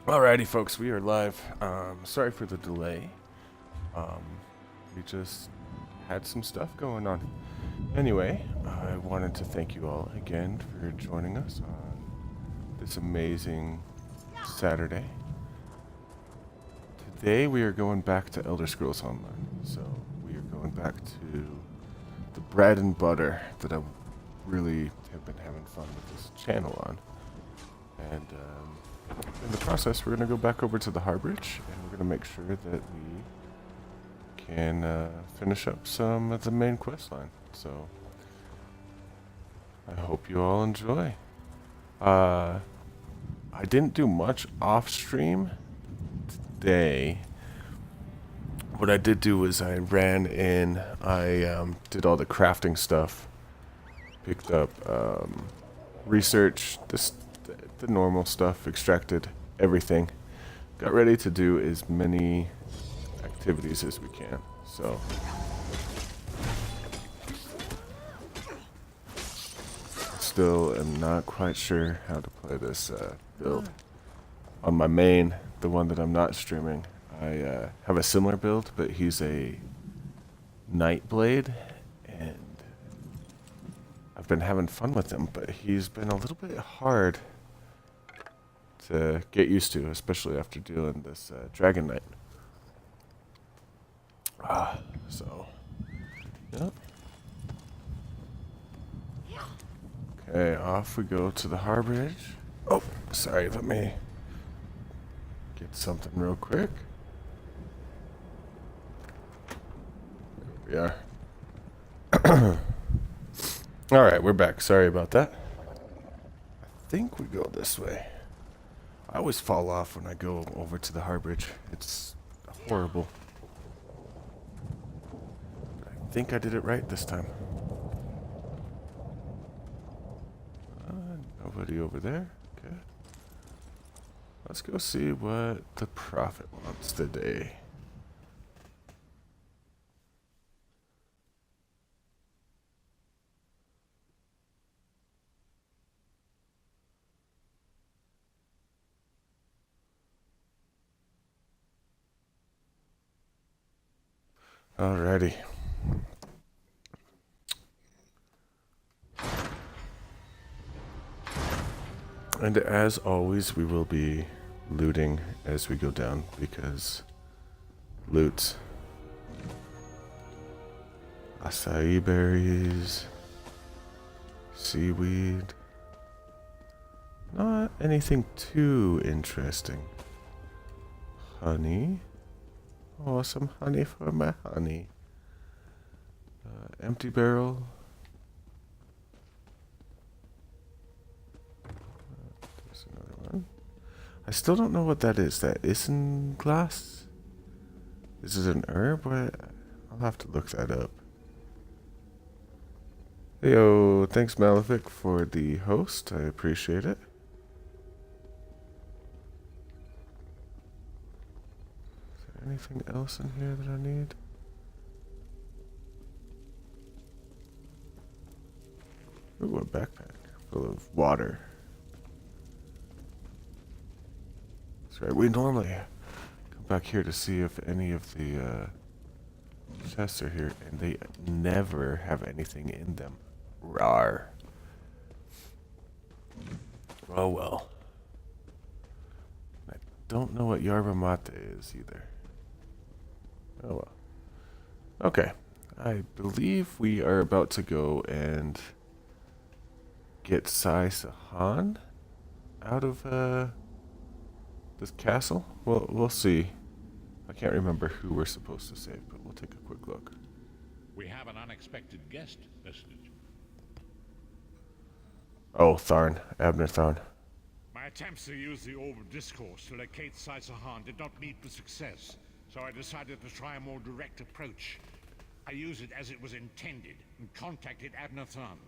Alrighty, folks, we are live. Sorry for the delay. Um, we just had some stuff going on. Anyway, I wanted to thank you all again for joining us on this amazing Saturday. Today we are going back to Elder Scrolls Online. So we are going back to the bread and butter that I really have been having fun with this channel on. And in the process, we're going to go back over to the Harbridge, and we're going to make sure that we can finish up some of the main quest line. So I hope you all enjoy. I didn't do much off stream today. What I did do was I ran in, I did all the crafting stuff, picked up research, the normal stuff, extracted everything. Got ready to do as many activities as we can. So still am not quite sure how to play this build. On my main, the one that I'm not streaming, I have a similar build, but he's a Nightblade, and I've been having fun with him, but he's been a little bit hard to get used to, especially after doing this Dragon Knight. So, yep. Okay, off we go to the Harbridge. Oh, sorry, let me get something real quick. There we are. Alright, we're back. Sorry about that. I think we go this way. I always fall off when I go over to the Harbridge. It's horrible. I think I did it right this time. Nobody over there. Okay. Let's go see what the Prophet wants today. Alrighty. And as always, we will be looting as we go down, because loot, acai berries, seaweed, not anything too interesting. Honey. Oh, some honey for my honey. Empty barrel. There's another one. I still don't know what that is. That isinglass? Is it an herb? What? I'll have to look that up. Heyo, thanks Malefic for the host. I appreciate it. Anything else in here that I need? Ooh, a backpack full of water. That's right. We normally come back here to see if any of the chests are here, and they never have anything in them. Rawr. Oh well. I don't know what yerba mate is either. Oh well. Okay. I believe we are about to go and get Sai Sahan out of this castle. Well, we'll see. I can't remember who we're supposed to save, but we'll take a quick look. We have an unexpected guest, Vestige. Oh, Tharn. Abner Tharn. My attempts to use the Orb of Discourse to locate Sahan did not meet with success, so I decided to try a more direct approach. I used it as it was intended and contacted Abner Tharn.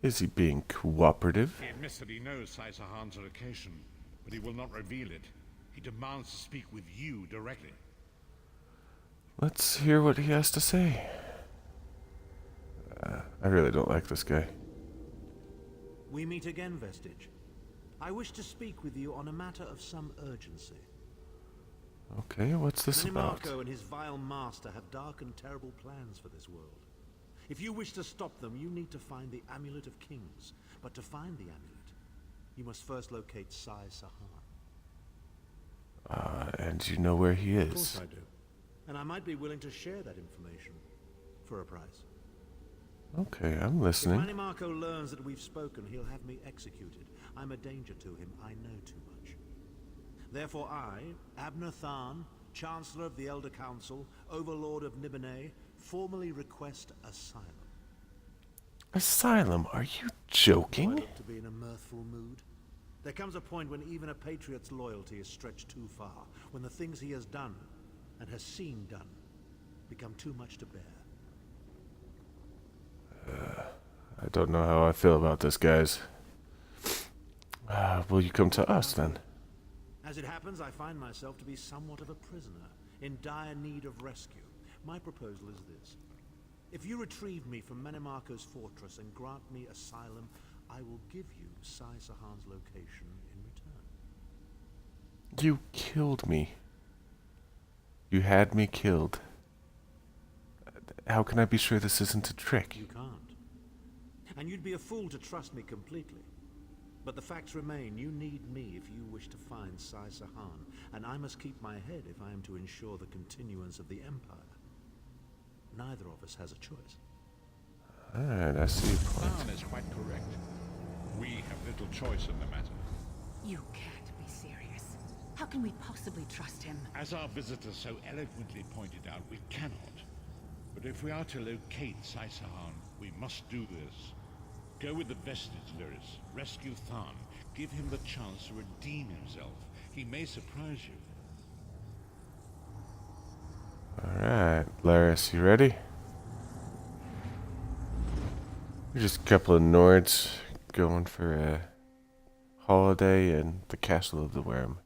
Is he being cooperative? He admits that he knows Sahan's location, but he will not reveal it. He demands to speak with you directly. Let's hear what he has to say. I really don't like this guy. We meet again, Vestige. I wish to speak with you on a matter of some urgency. Okay, what's this about? Menimarco and his vile master have dark and terrible plans for this world. If you wish to stop them, you need to find the Amulet of Kings. But to find the amulet, you must first locate Sai Sahan. And you know where he Of course is. I do. And I might be willing to share that information for a price. Okay, I'm If listening. Menimarco learns that we've spoken, he'll have me executed. I'm a danger to him. I know too much. Therefore I, Abner Tharn, Chancellor of the Elder Council, Overlord of Nibene, formally request asylum. Asylum? Are you Do I joking? look to be in a mirthful mood? There comes a point when even a patriot's loyalty is stretched too far, when the things he has done, and has seen done, become too much to bear. I don't know how I feel about this, guys. Will you come to us then? As it happens, I find myself to be somewhat of a prisoner, in dire need of rescue. My proposal is this. If you retrieve me from Menimarco's fortress and grant me asylum, I will give you Sai Sahan's location in return. You killed me. You had me killed. How can I be sure this isn't a trick? You can't. And you'd be a fool to trust me completely. But the facts remain, you need me if you wish to find Sai Sahan, and I must keep my head if I am to ensure the continuance of the Empire. Neither of us has a choice. Alright, I see your point. Khan is quite correct. We have little choice in the matter. You can't be serious. How can we possibly trust him? As our visitor so eloquently pointed out, we cannot. But if we are to locate Sai Sahan, we must do this. Go with the vestige, Lyris. Rescue Tharn. Give him the chance to redeem himself. He may surprise you. Alright, Laris, you ready? We're just a couple of Nords going for a holiday in the Castle of the Worm.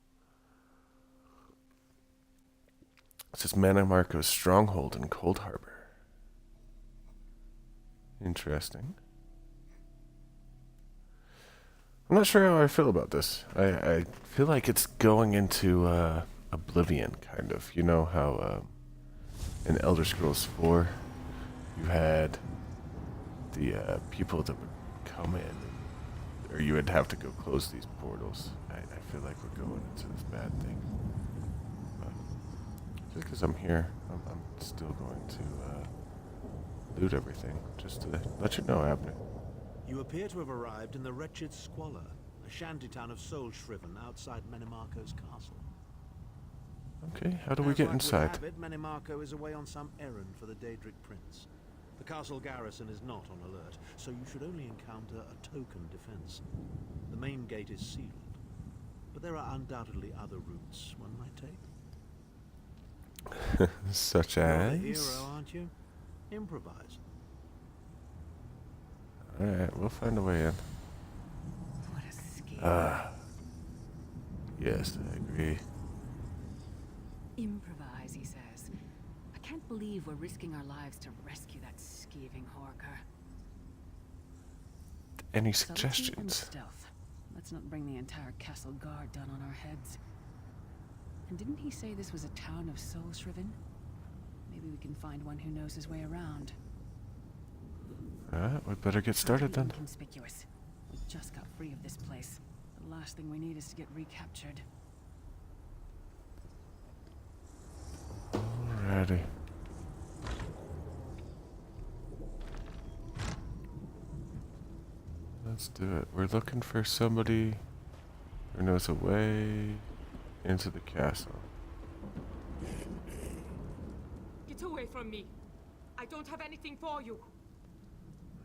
This is Menimarco's stronghold in Cold Harbor. Interesting. I'm not sure how I feel about this. I feel like it's going into oblivion, kind of. You know how in Elder Scrolls 4 you had the people that would come in, or you would have to go close these portals. I feel like we're going into this bad thing. But just because I'm here, I'm still going to loot everything, just to let you know, Abner. You appear to have arrived in the wretched Squalor, a shantytown of soul-shriven outside Menimarco's castle. Okay, how do we As get luck would inside? have it, Menimarco is away on some errand for the Daedric Prince. The castle garrison is not on alert, so you should only encounter a token defense. The main gate is sealed, but there are undoubtedly other routes one might take. Such You're as? the hero, aren't you? Improvise. Alright, we'll find a way in. What a scheme. Yes, I agree. Improvise, he says. I can't believe we're risking our lives to rescue that skeeving Horker. Any Subtlety and suggestions? stealth. Let's not bring the entire castle guard down on our heads. And didn't he say this was a town of soul-shriven? Maybe we can find one who knows his way around. Alright, we better get started then. Inconspicuous. We just got free of this place. The last thing we need is to get recaptured. Alrighty. Let's do it. We're looking for somebody who knows a way into the castle. Get away from me. I don't have anything for you.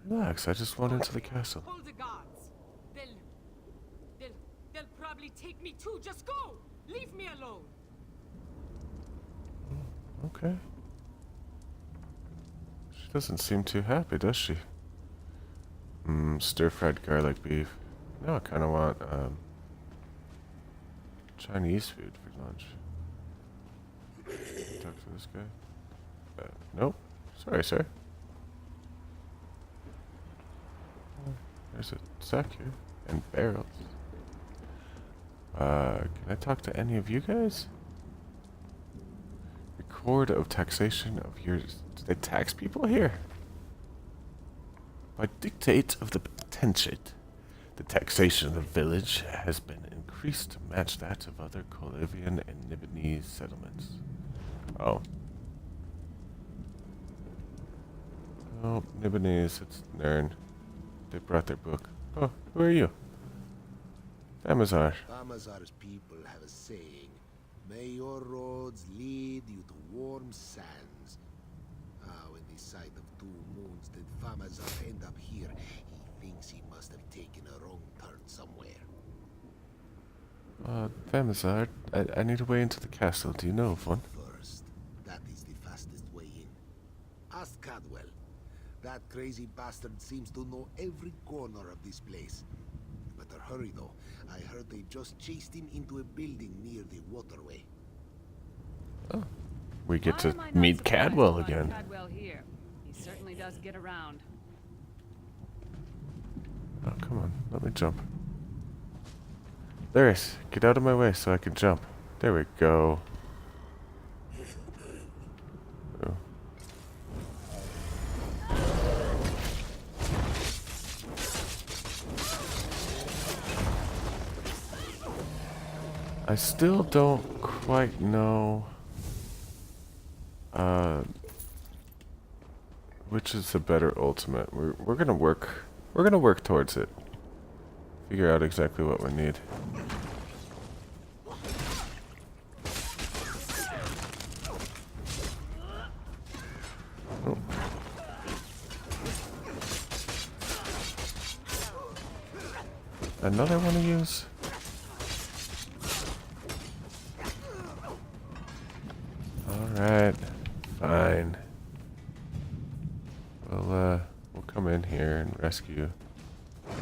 Relax, I just went into the castle. Hold the guards. They'll probably take me too. Just go. Leave me alone. Okay. She doesn't seem too happy, does she? Stir-fried garlic beef. Now I kind of want, Chinese food for lunch. Talk to this guy. Nope. Sorry, sir. There's a sack here. And barrels. Can I talk to any of you guys? Record of taxation of yours. Do they tax people here? By dictate of the potentiate, the taxation of the village has been increased to match that of other Colivian and Nibonese settlements. Oh. Oh, Nibonese, it's Nern. They brought their book. Oh, who are you? Amazar. Amazar's people have a saying, may your roads lead you to warm sands. When the sight of 2 moons did Famazar end up here, he thinks he must have taken a wrong turn somewhere. Amazar, I need a way into the castle. Do you know of one? First, that is the fastest way in. Ask Cadwell. That crazy bastard seems to know every corner of this place. Better hurry though. I heard they just chased him into a building near the waterway. Oh. We get to meet Cadwell again. Cadwell here. He certainly does get around. Oh, come on. Let me jump. There's. Get out of my way so I can jump. There we go. Oh. I still don't quite know which is the better ultimate. We're gonna work towards it. Figure out exactly what we need. Oh. Another one to use? Alright, fine. We'll come in here and rescue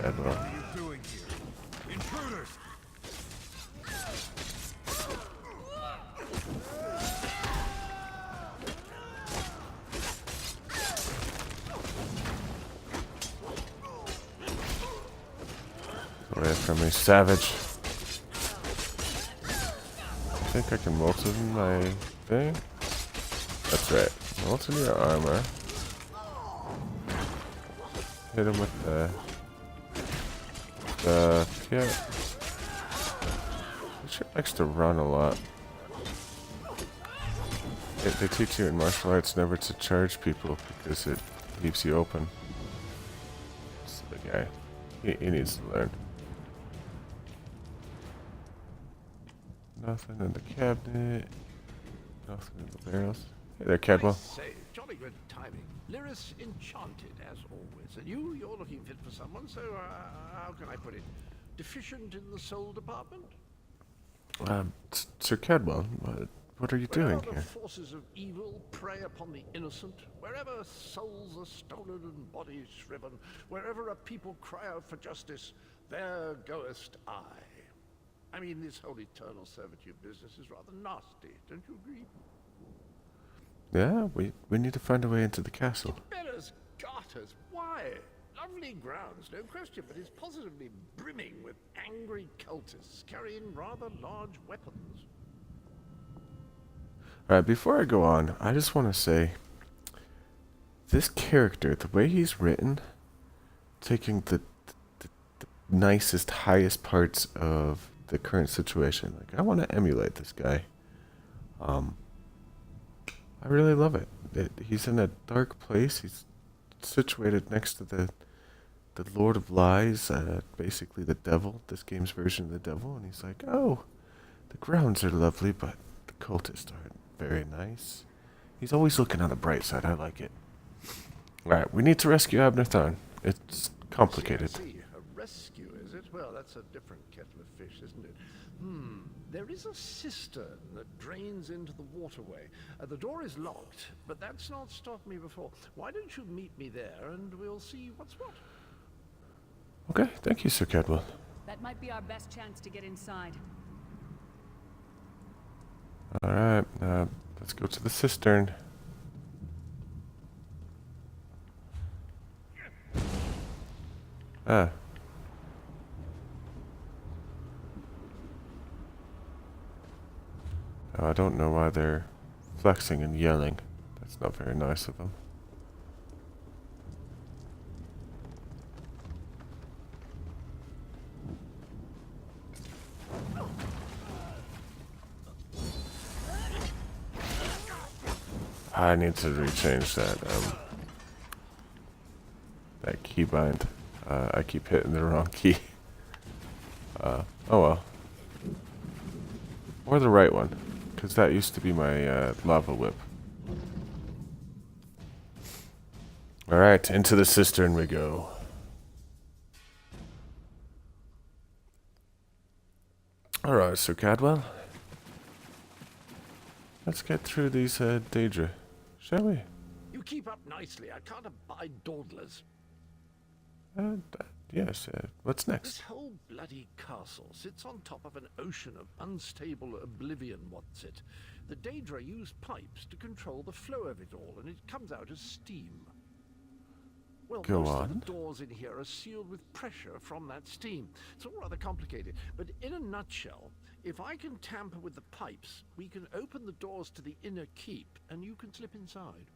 Cadwell. What are you doing here? Intruders! Away from me, savage. I think I can molten my thing. That's right. Molten your armor. Hit him with the yeah. She likes to run a lot. They teach you in martial arts never to charge people because it leaves you open. So the guy, he needs to learn. Nothing in the cabinet. Nothing in the barrels. Hey there, Cadwell. I say, jolly good timing. Lyris enchanted, as always. And you're looking fit for someone, so how can I put it? Deficient in the soul department? Sir Cadwell, what are you doing Wherever here? the forces of evil prey upon the innocent, wherever souls are stolen and bodies shriven, wherever a people cry out for justice, there goest I. I mean, this whole eternal servitude business is rather nasty, don't you agree? Yeah, we need to find a way into the castle. Bella's garters, why? Lovely grounds, no question, but it's positively brimming with angry cultists carrying rather large weapons. Alright, before I go on, I just want to say, this character, the way he's written, taking the nicest, highest parts of the current situation, like, I want to emulate this guy. I really love it. He's in a dark place. He's situated next to the Lord of Lies, basically the devil, this game's version of the devil, and he's like, oh, the grounds are lovely, but the cultists aren't very nice. He's always looking on the bright side. I like it. Alright, we need to rescue Abner Thorn. It's complicated. I see. A rescue, is it? Well, that's a different kettle of fish, isn't it? There is a cistern that drains into the waterway. The door is locked, but that's not stopped me before. Why don't you meet me there, and we'll see what's what? Okay, thank you, Sir Cadwell. That might be our best chance to get inside. Alright, let's go to the cistern. Now, I don't know why they're flexing and yelling. That's not very nice of them. I need to rechange that keybind. I keep hitting the wrong key. Oh well. Or the right one, because that used to be my lava whip. Alright, into the cistern we go. Alright, Sir Cadwell. Let's get through these Daedra, shall we? You keep up nicely. I can't abide dawdlers. Yes, what's This next? whole bloody castle sits on top of an ocean of unstable oblivion, what's it? The Daedra use pipes to control the flow of it all, and it comes out as steam. Well, Go most on. of the doors in here are sealed with pressure from that steam. It's all rather complicated, but in a nutshell, if I can tamper with the pipes, we can open the doors to the inner keep, and you can slip inside.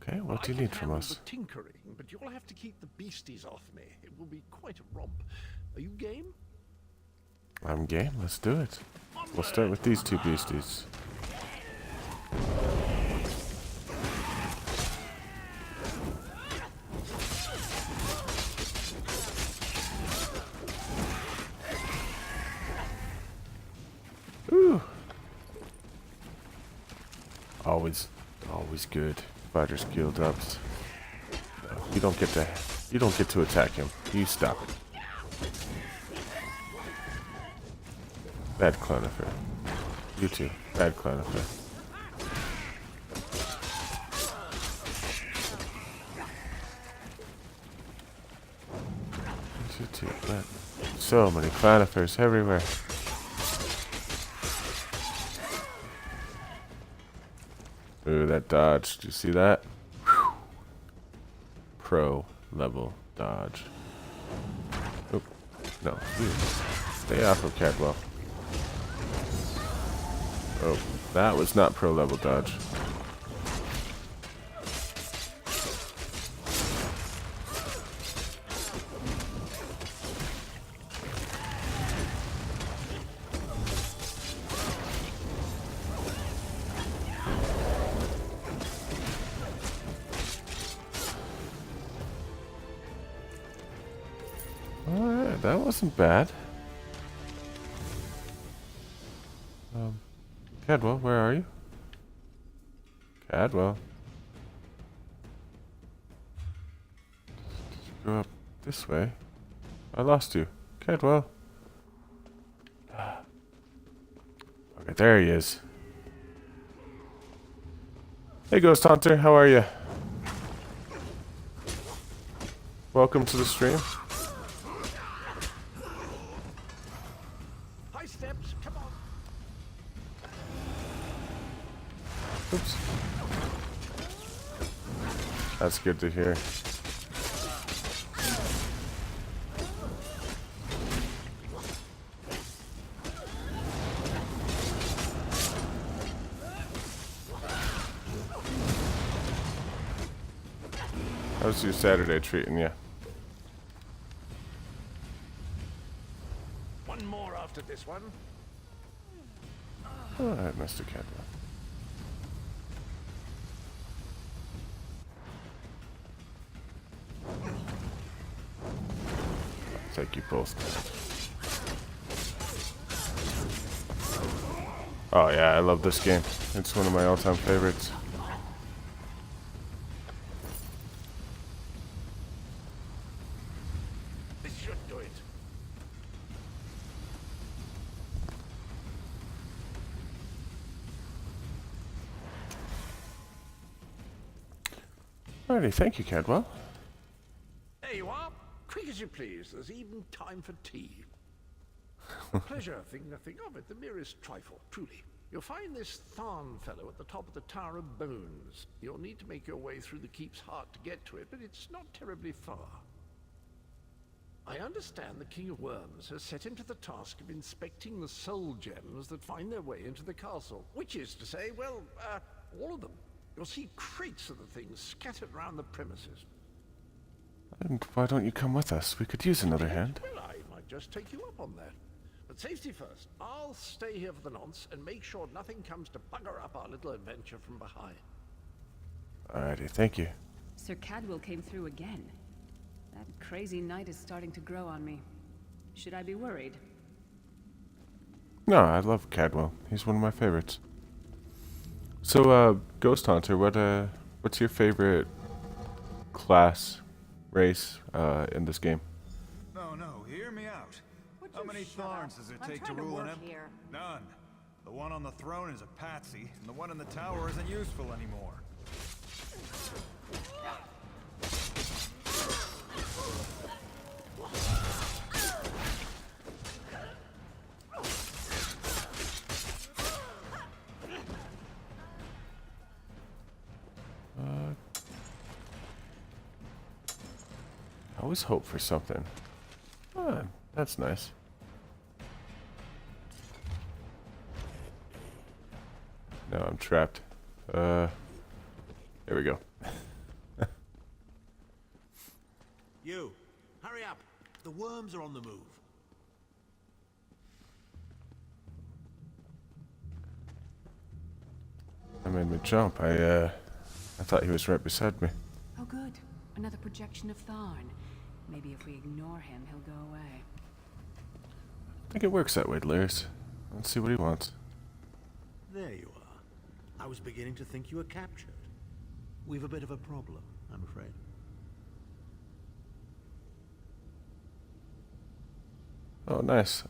Okay, what do you I need can from handle us? the tinkering, but you'll have to keep the beasties off me. It will be quite a romp. Are you game? I'm game, let's do it. We'll start with these two beasties. Ooh. Always good. Fighters Guild ups. No, you don't get to attack him. You stop it. Bad Clonifer. You too. Bad Clonifer. You too. Bad. So many Clonifers everywhere. Ooh, that dodge. Did you see that? Whew. Pro level dodge. Oop. No. You stay off of Cadwell. Oh, that was not pro level dodge. Alright, that wasn't bad. Cadwell, where are you? Cadwell. Did you go up this way? I lost you. Cadwell. Okay, there he is. Hey, Ghost Hunter, how are you? Welcome to the stream. High steps, come on. Oops. That's good to hear. How's your Saturday treating you? One more after this one. Alright, Mr. Cadwell. Take you both. Oh yeah, I love this game. It's one of my all-time favorites. This should do it. Alrighty, thank you, Cadwell. There you are. Quick as you please. There's even time for tea. Pleasure, think nothing of it. The merest trifle, truly. You'll find this Tharn fellow at the top of the Tower of Bones. You'll need to make your way through the keep's heart to get to it, but it's not terribly far. I understand the King of Worms has set him to the task of inspecting the soul gems that find their way into the castle. Which is to say, well, all of them. You'll see crates of the things scattered around the premises. And why don't you come with us? We could use another hand. Well, I might just take you up on that. But safety first. I'll stay here for the nonce and make sure nothing comes to bugger up our little adventure from behind. Alrighty, thank you. Sir Cadwell came through again. That crazy night is starting to grow on me. Should I be worried? No, I love Cadwell. He's one of my favorites. So, Ghost Hunter, what's your favorite class, race, in this game? No, hear me out. Would How you many shut thorns up? does it I'm take to trying to rule an work empire? here. None. The one on the throne is a patsy, and the one in the tower isn't useful anymore. I always hope for something. Ah, that's nice. No, I'm trapped. There we go. You, hurry up. The worms are on the move. That made me jump. I thought he was right beside me. Oh good. Another projection of Tharn. Maybe if we ignore him, he'll go away. I think it works that way, Lyris. Let's see what he wants. There you are. I was beginning to think you were captured. We've a bit of a problem, I'm afraid. Oh, nice.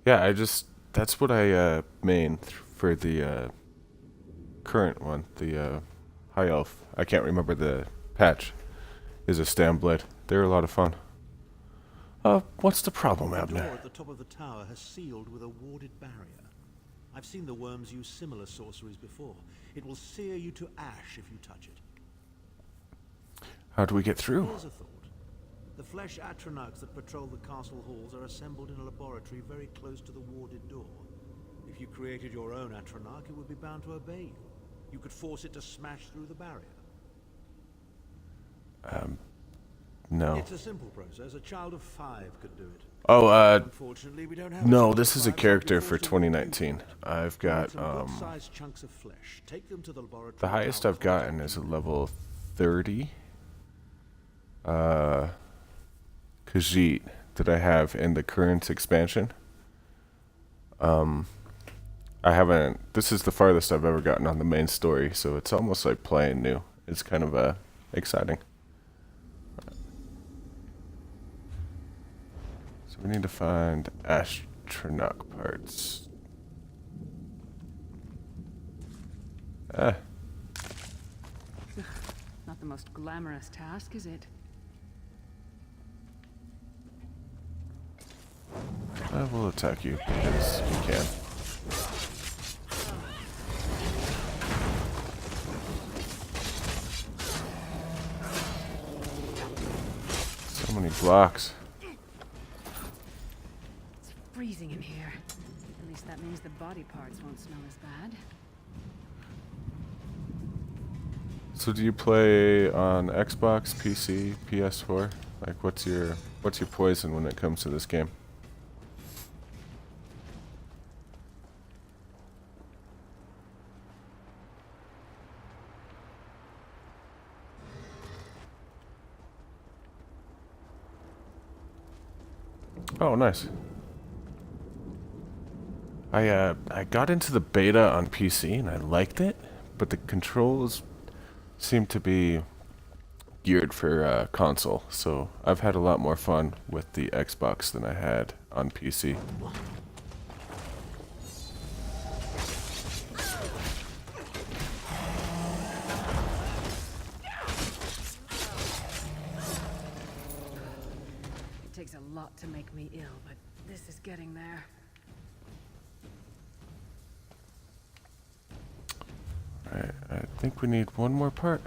Yeah, that's what I main for the current one, the High Elf. I can't remember the patch. Is a Stam Blade. They're a lot of fun. What's the problem, The door Abner? at the top of the tower has sealed with a warded barrier. I've seen the worms use similar sorceries before. It will sear you to ash if you touch it. How do we get through? Here's a thought. The flesh Atronugs that patrol the castle halls are assembled in a laboratory very close to the warded door. If you created your own Atronach, it would be bound to obey you. You could force it to smash through the barrier. No. It's a simple process. A child of 5 could do it. Oh, Unfortunately, we don't have no, a this is a child of 5 character so for we force them to 2019. I've got, some good-sized chunks of flesh. Take them to the laboratory. the highest I've gotten is a level 30. Khajiit that I have in the current expansion. This is the farthest I've ever gotten on the main story, so it's almost like playing new. It's kind of, exciting. So we need to find Astronach parts. Not the most glamorous task, is it? I will attack you because we can. So many blocks. It's freezing in here. At least that means the body parts won't smell as bad. So do you play on Xbox, PC, PS4? Like what's your poison when it comes to this game? Oh, nice. I got into the beta on PC and I liked it, but the controls seem to be geared for console, so I've had a lot more fun with the Xbox than I had on PC. It takes a lot to make me ill, but this is getting there. Alright, I think we need one more part.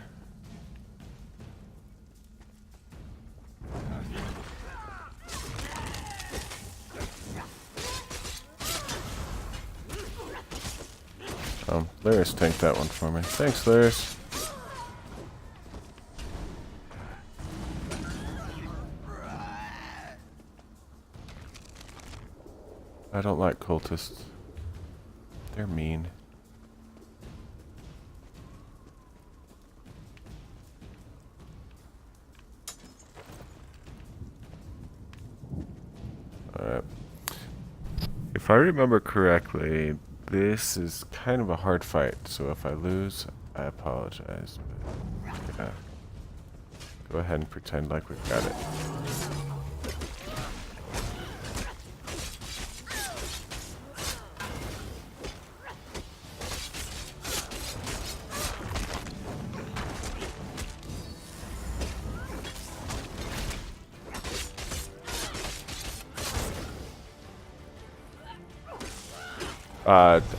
Lyris tanked that one for me. Thanks, Lyris. I don't like cultists. They're mean. Alright. If I remember correctly, this is kind of a hard fight, so if I lose, I apologize. But yeah. Go ahead and pretend like we've got it.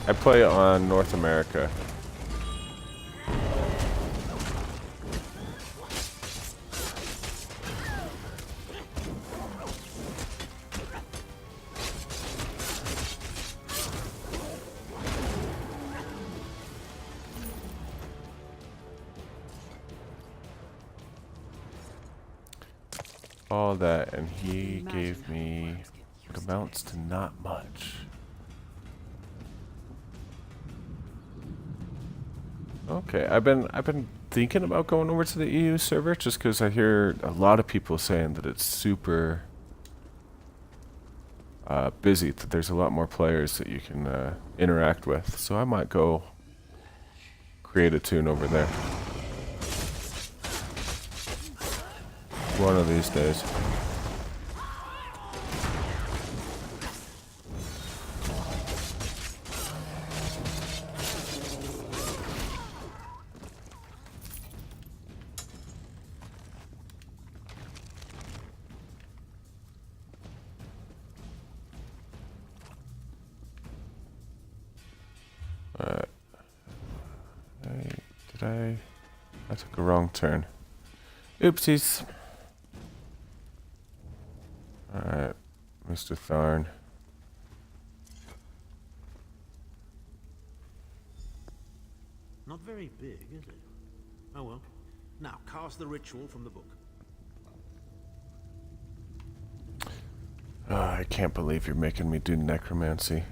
I play on North America. All that, and he gave me what amounts to not much. Okay, I've been thinking about going over to the EU server just because I hear a lot of people saying that it's super busy, that there's a lot more players that you can interact with. So I might go create a tune over there one of these days. I took a wrong turn. Oopsies. Alright, Mr. Tharn. Not very big, is it? Oh well. Now, cast the ritual from the book. I can't believe you're making me do necromancy.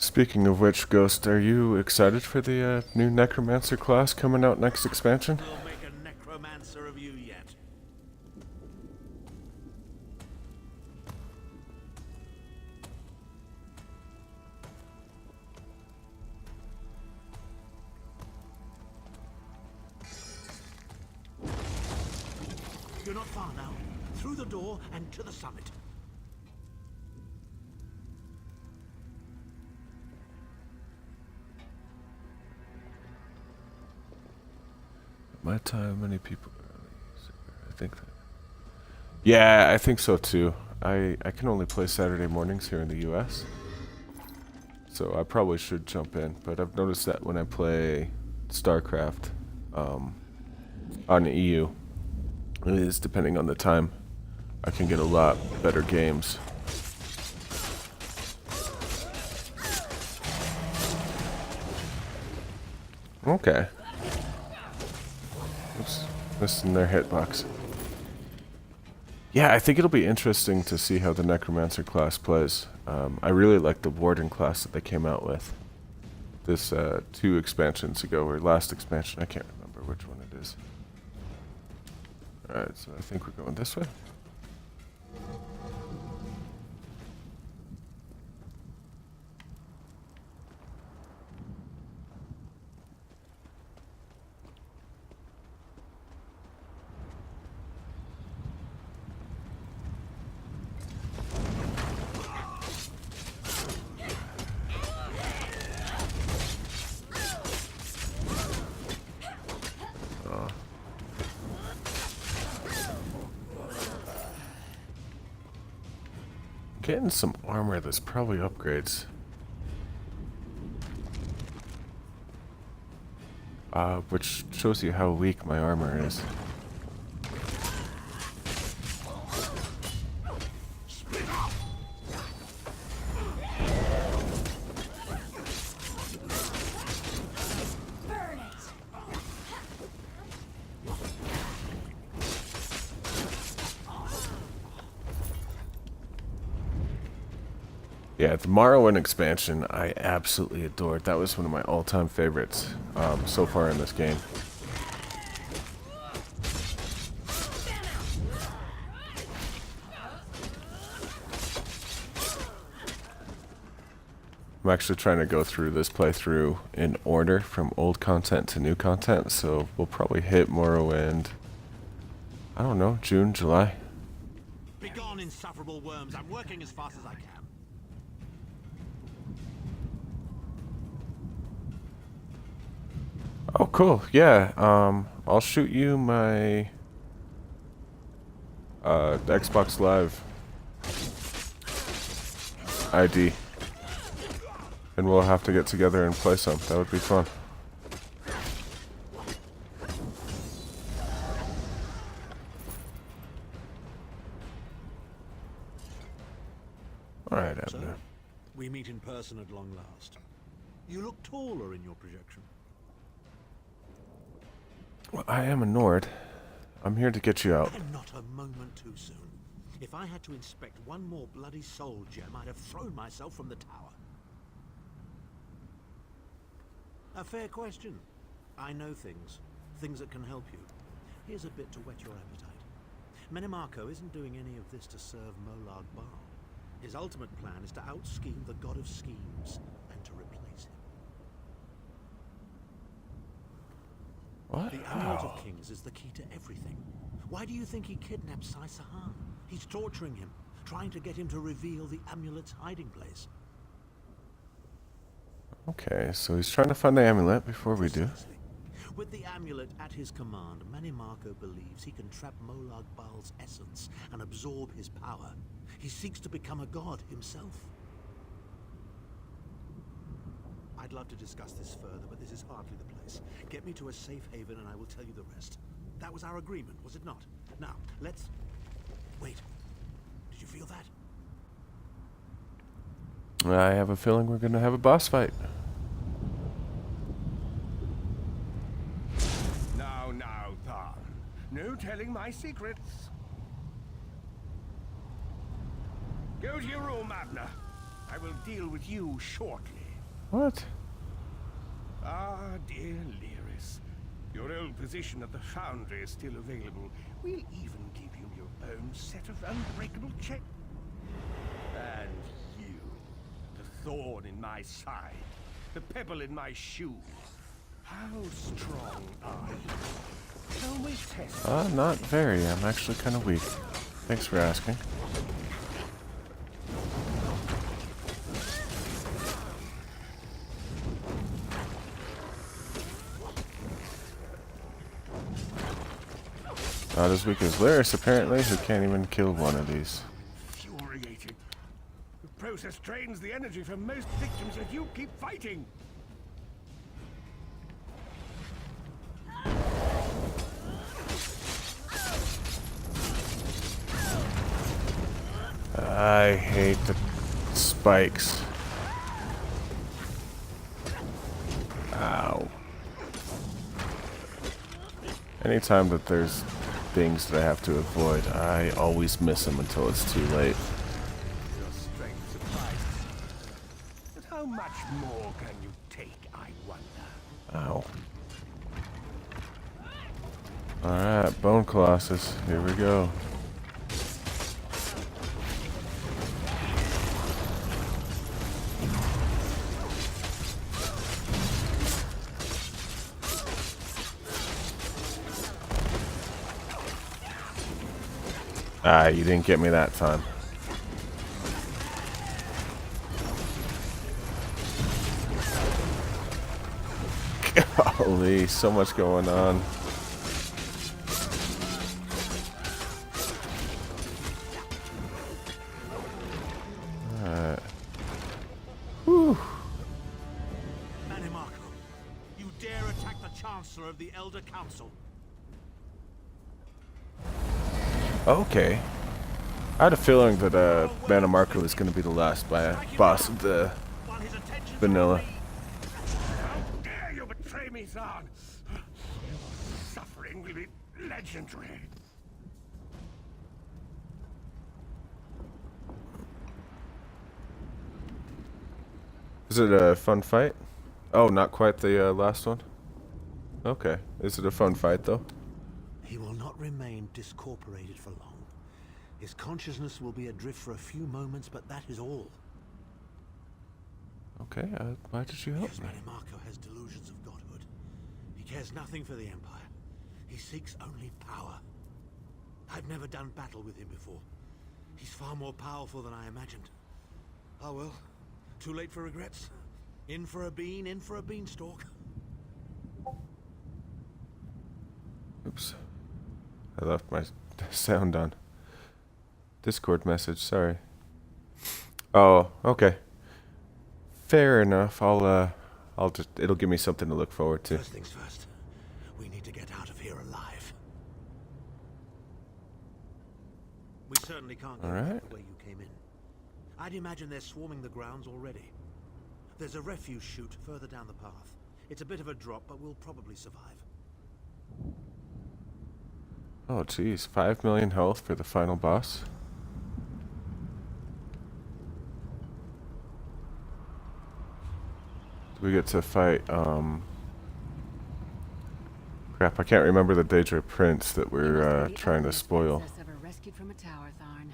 Speaking of which, Ghost, are you excited for the new Necromancer class coming out next expansion? We'll make a necromancer of you yet. You're not far now. Through the door and to the summit. My time, many people. I think that. Yeah, I think so too. I can only play Saturday mornings here in the US. So I probably should jump in, but I've noticed that when I play StarCraft on EU, it is depending on the time, I can get a lot better games. Okay. Oops, missing their hitbox. Yeah, I think it'll be interesting to see how the Necromancer class plays. I really like the Warden class that they came out with. This 2 expansions ago, or last expansion, I can't remember which one it is. Alright, so I think we're going this way. Getting some armor that's probably upgrades. which shows you how weak my armor is. Yeah, the Morrowind expansion I absolutely adored. That was one of my all-time favorites so far in this game. I'm actually trying to go through this playthrough in order from old content to new content, so we'll probably hit Morrowind, I don't know, June, July. Begone, insufferable worms. I'm working as fast as I can. Oh, cool. Yeah, I'll shoot you my Xbox Live ID. And we'll have to get together and play some. That would be fun. Alright, Abner. We meet in person at long last. You look taller in your projection. Well, I am a Nord. I'm here to get you out. And not a moment too soon. If I had to inspect one more bloody soul gem, I'd have thrown myself from the tower. A fair question. I know things. Things that can help you. Here's a bit to whet your appetite. Menimarco isn't doing any of this to serve Molag Bal. His ultimate plan is to out-scheme the god of schemes and to replace him. What? The Amulet of Kings is the key to everything. Why do you think he kidnapped Sai-Sahan? He's torturing him, trying to get him to reveal the amulet's hiding place. Okay, so he's trying to find the amulet before we do. Precisely. With the amulet at his command, Menimarco believes he can trap Molag Bal's essence and absorb his power. He seeks to become a god himself. I'd love to discuss this further, but this is hardly the place. Get me to a safe haven and I will tell you the rest. That was our agreement, was it not? Now, let's... Wait. Did you feel that? I have a feeling we're going to have a boss fight. Now, Tharn. No telling my secrets. Go to your room, Abner. I will deal with you shortly. What? Ah, dear Lyris. Your old position at the Foundry is still available. We'll even give you your own set of unbreakable checks. And you, the thorn in my side, the pebble in my shoe. How strong are you? Shall we test? Not very. I'm actually kind of weak. Thanks for asking. Not as weak as Lyris, apparently, who can't even kill one of these. Infuriating. The process drains the energy from most victims if you keep fighting. I hate the spikes. Ow. Anytime that there's things that I have to avoid, I always miss them until it's too late. Your strength surprises me. But how much more can you take, I wonder? Ow. Alright, Bone Colossus. Here we go. Ah, you didn't get me that time. Golly, so much going on. Alright. Whew. Menimarco, you dare attack the child Chancellor of the Elder Council. Okay. I had a feeling that Mana Marco was going to be the last boss of the vanilla. How dare you betray me, Zahn? Your suffering will be legendary. Is it a fun fight? Oh, not quite the last one? Okay. Is it a fun fight, though? He will not remain discorporated for long. His consciousness will be adrift for a few moments, but that is all. Okay, why did you help Because me? Marco has delusions of godhood. He cares nothing for the Empire. He seeks only power. I've never done battle with him before. He's far more powerful than I imagined. Oh well, too late for regrets. In for a bean, in for a beanstalk. Oops. I left my sound on. Discord message, sorry. Oh, okay. Fair enough. I'll just, it'll give me something to look forward to. First things first. We need to get out of here alive. We certainly can't go back the way you came in. I'd imagine they're swarming the grounds already. There's a refuse chute further down the path. It's a bit of a drop, but we'll probably survive. Oh, geez. 5 million health for the final boss. We get to fight, crap, I can't remember the Daedra Prince that we're trying to spoil. Ever rescued from a tower, Tharn.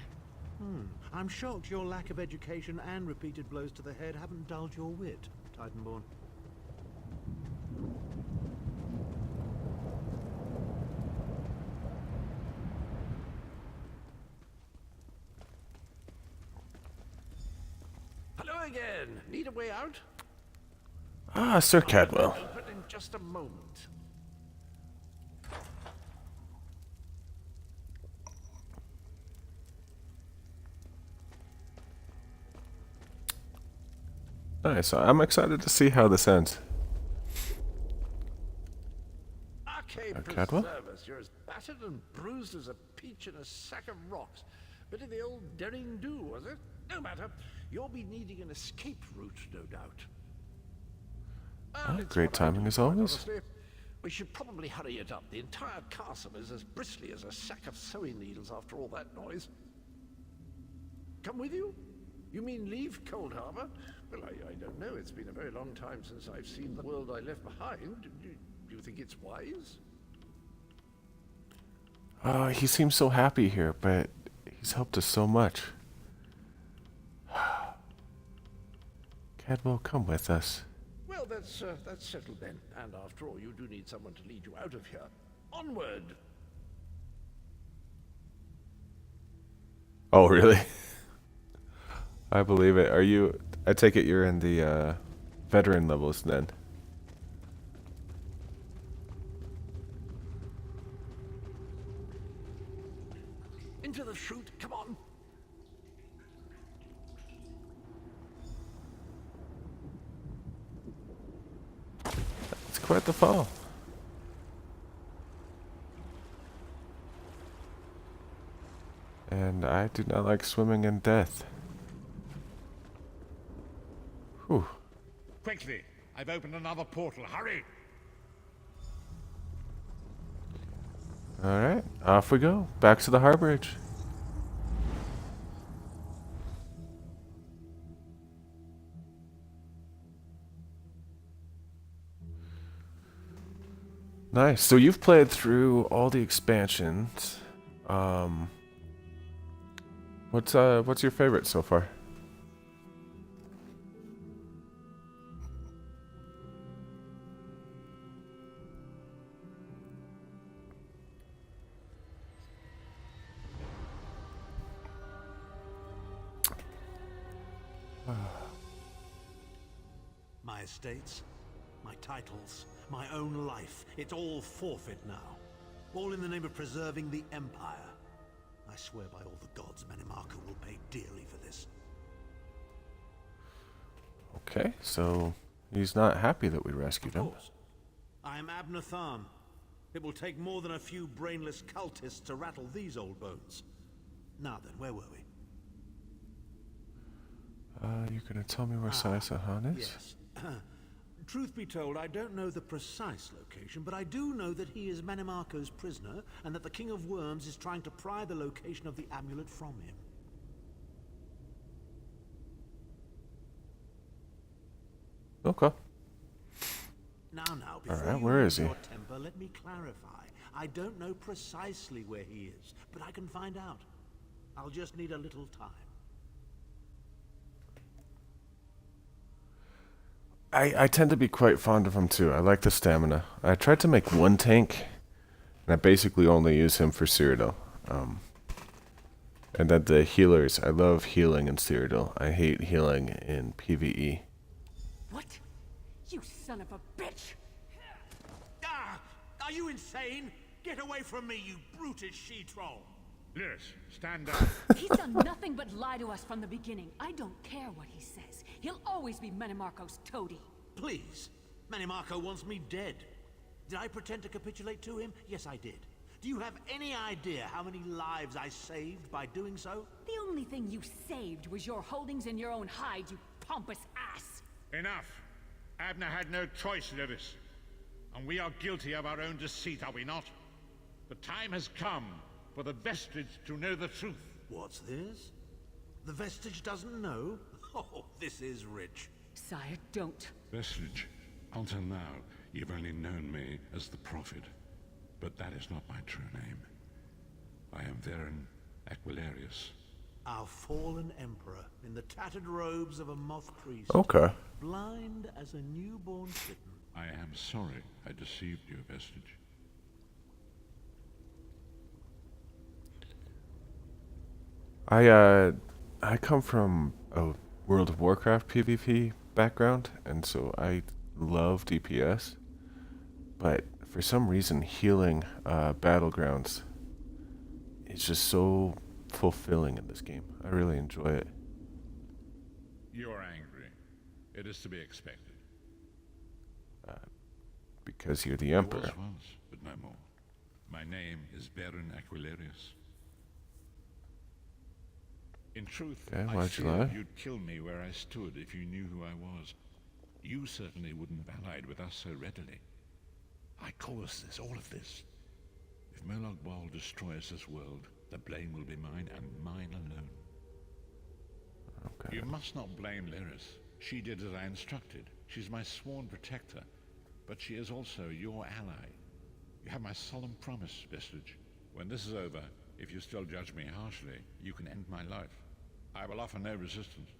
I'm shocked your lack of education and repeated blows to the head haven't dulled your wit, Titanborn. Hello again. Need a way out? Ah, Sir Cadwell. Open in just a moment. Nice. I'm excited to see how this ends. Arcade Cadwell? preservers. You're as battered and bruised as a peach in a sack of rocks. Bit of the old daring do, was it? No matter. You'll be needing an escape route, no doubt. It's Great what I timing do, as quite always. honestly. We should probably hurry it up. The entire castle is as bristly as a sack of sewing needles after all that noise. Come with you? You mean leave Cold Harbor? Well, I don't know. It's been a very long time since I've seen the world I left behind. Do you think it's wise? He seems so happy here, but he's helped us so much. Cadwell, come with us. Well, that's settled then. And after all, you do need someone to lead you out of here. Onward! Oh, really? I believe it. Are you... I take it you're in the veteran levels then. Into the chute, come on! It's quite the fall. And I do not like swimming in death. Whew. Quickly! I've opened another portal. Hurry! Alright, off we go. Back to the harborage. Nice. So you've played through all the expansions. What's your favorite so far? My estates, my titles, my own life. It's all forfeit now. All in the name of preserving the Empire. I swear by all the gods, Manimarco will pay dearly for this. Okay, so he's not happy that we rescued him. Of course. I'm Abner Tharn. It will take more than a few brainless cultists to rattle these old bones. Now then, where were we? You're gonna tell me where Saisahan is? Yes. Truth be told, I don't know the precise location, but I do know that he is Manimarco's prisoner, and that the King of Worms is trying to pry the location of the amulet from him. Okay. Now, before Alright, you where lose is he? your temper, let me clarify. I don't know precisely where he is, but I can find out. I'll just need a little time. I tend to be quite fond of him too. I like the stamina. I tried to make one tank, and I basically only use him for Cyrodiil. And then the healers. I love healing in Cyrodiil. I hate healing in PvE. What? You son of a bitch! Ah! Are you insane? Get away from me, you brutish she-troll! Lyris, stand down. He's done nothing but lie to us from the beginning. I don't care what he says. He'll always be Manimarco's toady. Please. Manimarco wants me dead. Did I pretend to capitulate to him? Yes, I did. Do you have any idea how many lives I saved by doing so? The only thing you saved was your holdings in your own hide, you pompous ass. Enough. Abner had no choice, Lyris. And we are guilty of our own deceit, are we not? The time has come for the Vestige to know the truth. What's this? The Vestige doesn't know? Oh, this is rich. Sire, don't. Vestige, until now, you've only known me as the Prophet. But that is not my true name. I am Varen Aquilarius. Our fallen emperor, in the tattered robes of a moth priest. Okay. Blind as a newborn kitten. I am sorry I deceived you, Vestige. I come from a World of Warcraft PvP background, and so I love DPS. But for some reason, healing battlegrounds is just so fulfilling in this game. I really enjoy it. You're angry. It is to be expected. Because you're the I Emperor. was once, but no more. My name is Varen Aquilarius. In truth, Okay, I why'd you feared lie? you'd kill me where I stood if you knew who I was. You certainly wouldn't have allied with us so readily. I caused this, all of this. If Molag Bal destroys this world, the blame will be mine and mine alone. Okay. You must not blame Lyris. She did as I instructed. She's my sworn protector, but she is also your ally. You have my solemn promise, Vestige. When this is over, if you still judge me harshly, you can end my life. I will offer no resistance.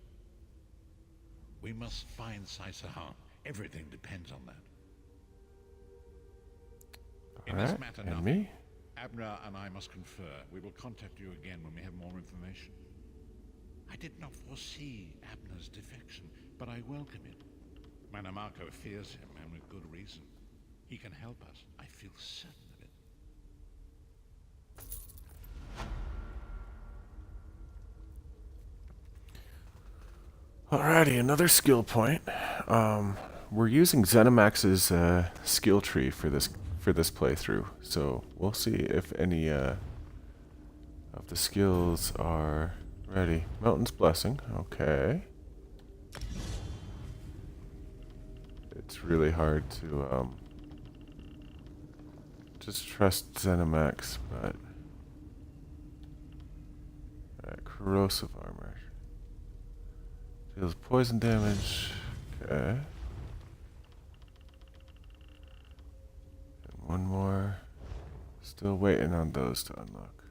We must find Saisahan. Everything depends on that. In this Alright, matter, and nothing. me? Abner and I must confer. We will contact you again when we have more information. I did not foresee Abner's defection, but I welcome it. Manimarco fears him, and with good reason. He can help us. I feel certain of it. Alrighty, another skill point. We're using ZeniMax's skill tree for this playthrough, so we'll see if any of the skills are ready. Mountain's Blessing, okay. It's really hard to just trust ZeniMax, but corrosive armor. Deals poison damage. Okay. And one more. Still waiting on those to unlock.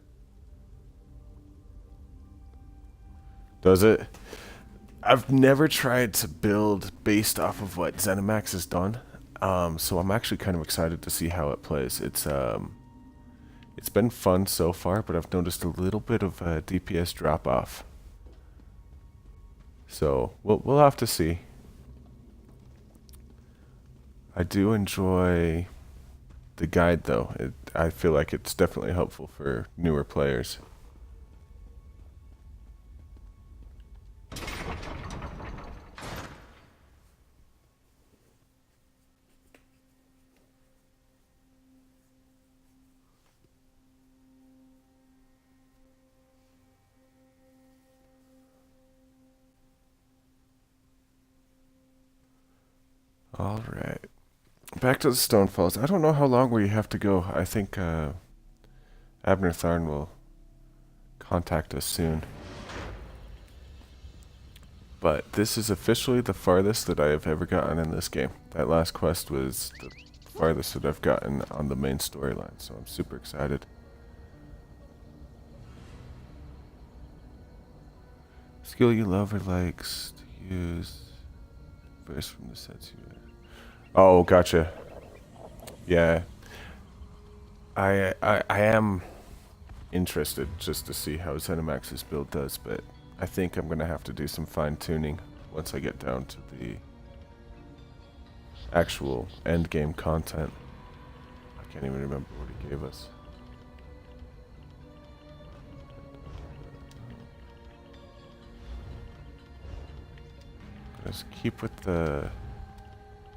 Does it? I've never tried to build based off of what ZeniMax has done. So I'm actually kind of excited to see how it plays. It's been fun so far, but I've noticed a little bit of a DPS drop off. So we'll have to see. I do enjoy the guide though. I feel like it's definitely helpful for newer players. All right. Back to the Stone Falls. I don't know how long we have to go. I think Abner Tharn will contact us soon. But this is officially the farthest that I have ever gotten in this game. That last quest was the farthest that I've gotten on the main storyline, so I'm super excited. Skill you love or likes to use. First from the sets you. Oh, gotcha. Yeah. I am interested just to see how ZeniMax's build does, but I think I'm gonna have to do some fine tuning once I get down to the actual end game content. I can't even remember what he gave us. Let's keep with the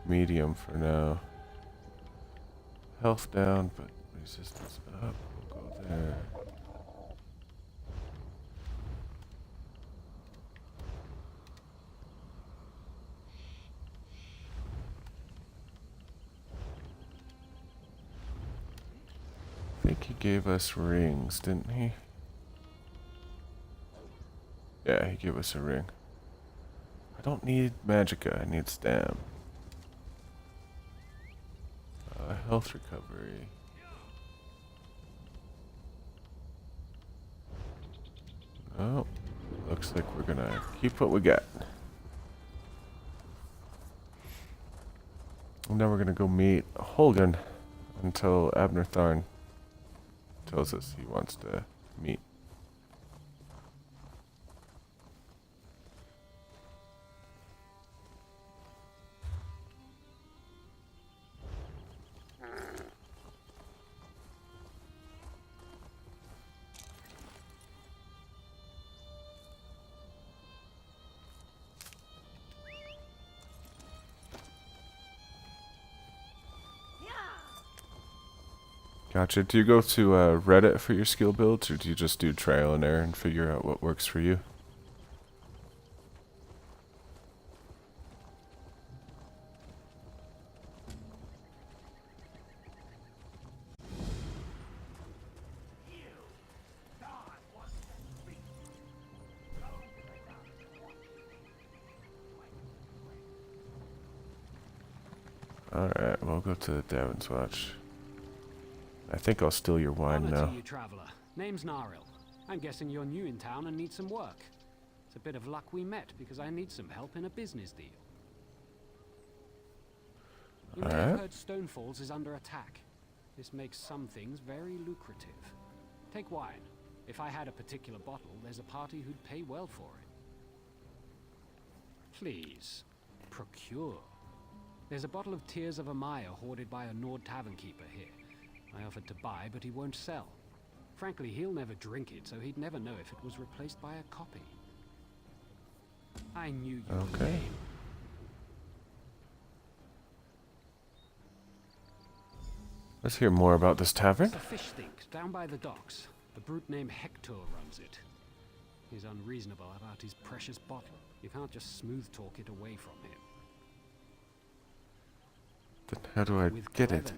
medium for now. Health down, but resistance up. We'll go there. I think he gave us rings, didn't he? Yeah, he gave us a ring. I don't need magicka, I need stam. Health recovery. Oh, looks like we're gonna keep what we got. And now we're gonna go meet Holgan until Abner Tharn tells us he wants to meet. Gotcha. Do you go to Reddit for your skill builds, or do you just do trial and error and figure out what works for you? Alright, we'll go to the Davin's Watch. I think I'll steal your wine Honor now. to you, traveler. Name's Naril. I'm guessing you're new in town and need some work. It's a bit of luck we met, because I need some help in a business deal. You may have heard Stonefalls is under attack. This makes some things very lucrative. Take wine. If I had a particular bottle, there's a party who'd pay well for it. Please, procure. There's a bottle of Tears of Amaya hoarded by a Nord tavern keeper here. I offered to buy, but he won't sell. Frankly, he'll never drink it, so he'd never know if it was replaced by a copy. I knew you were game. Let's hear more about this tavern. It's a fish stink down by the docks. A brute named Hector runs it. He's unreasonable about his precious bottle. You can't just smooth talk it away from him. Then how do I get it?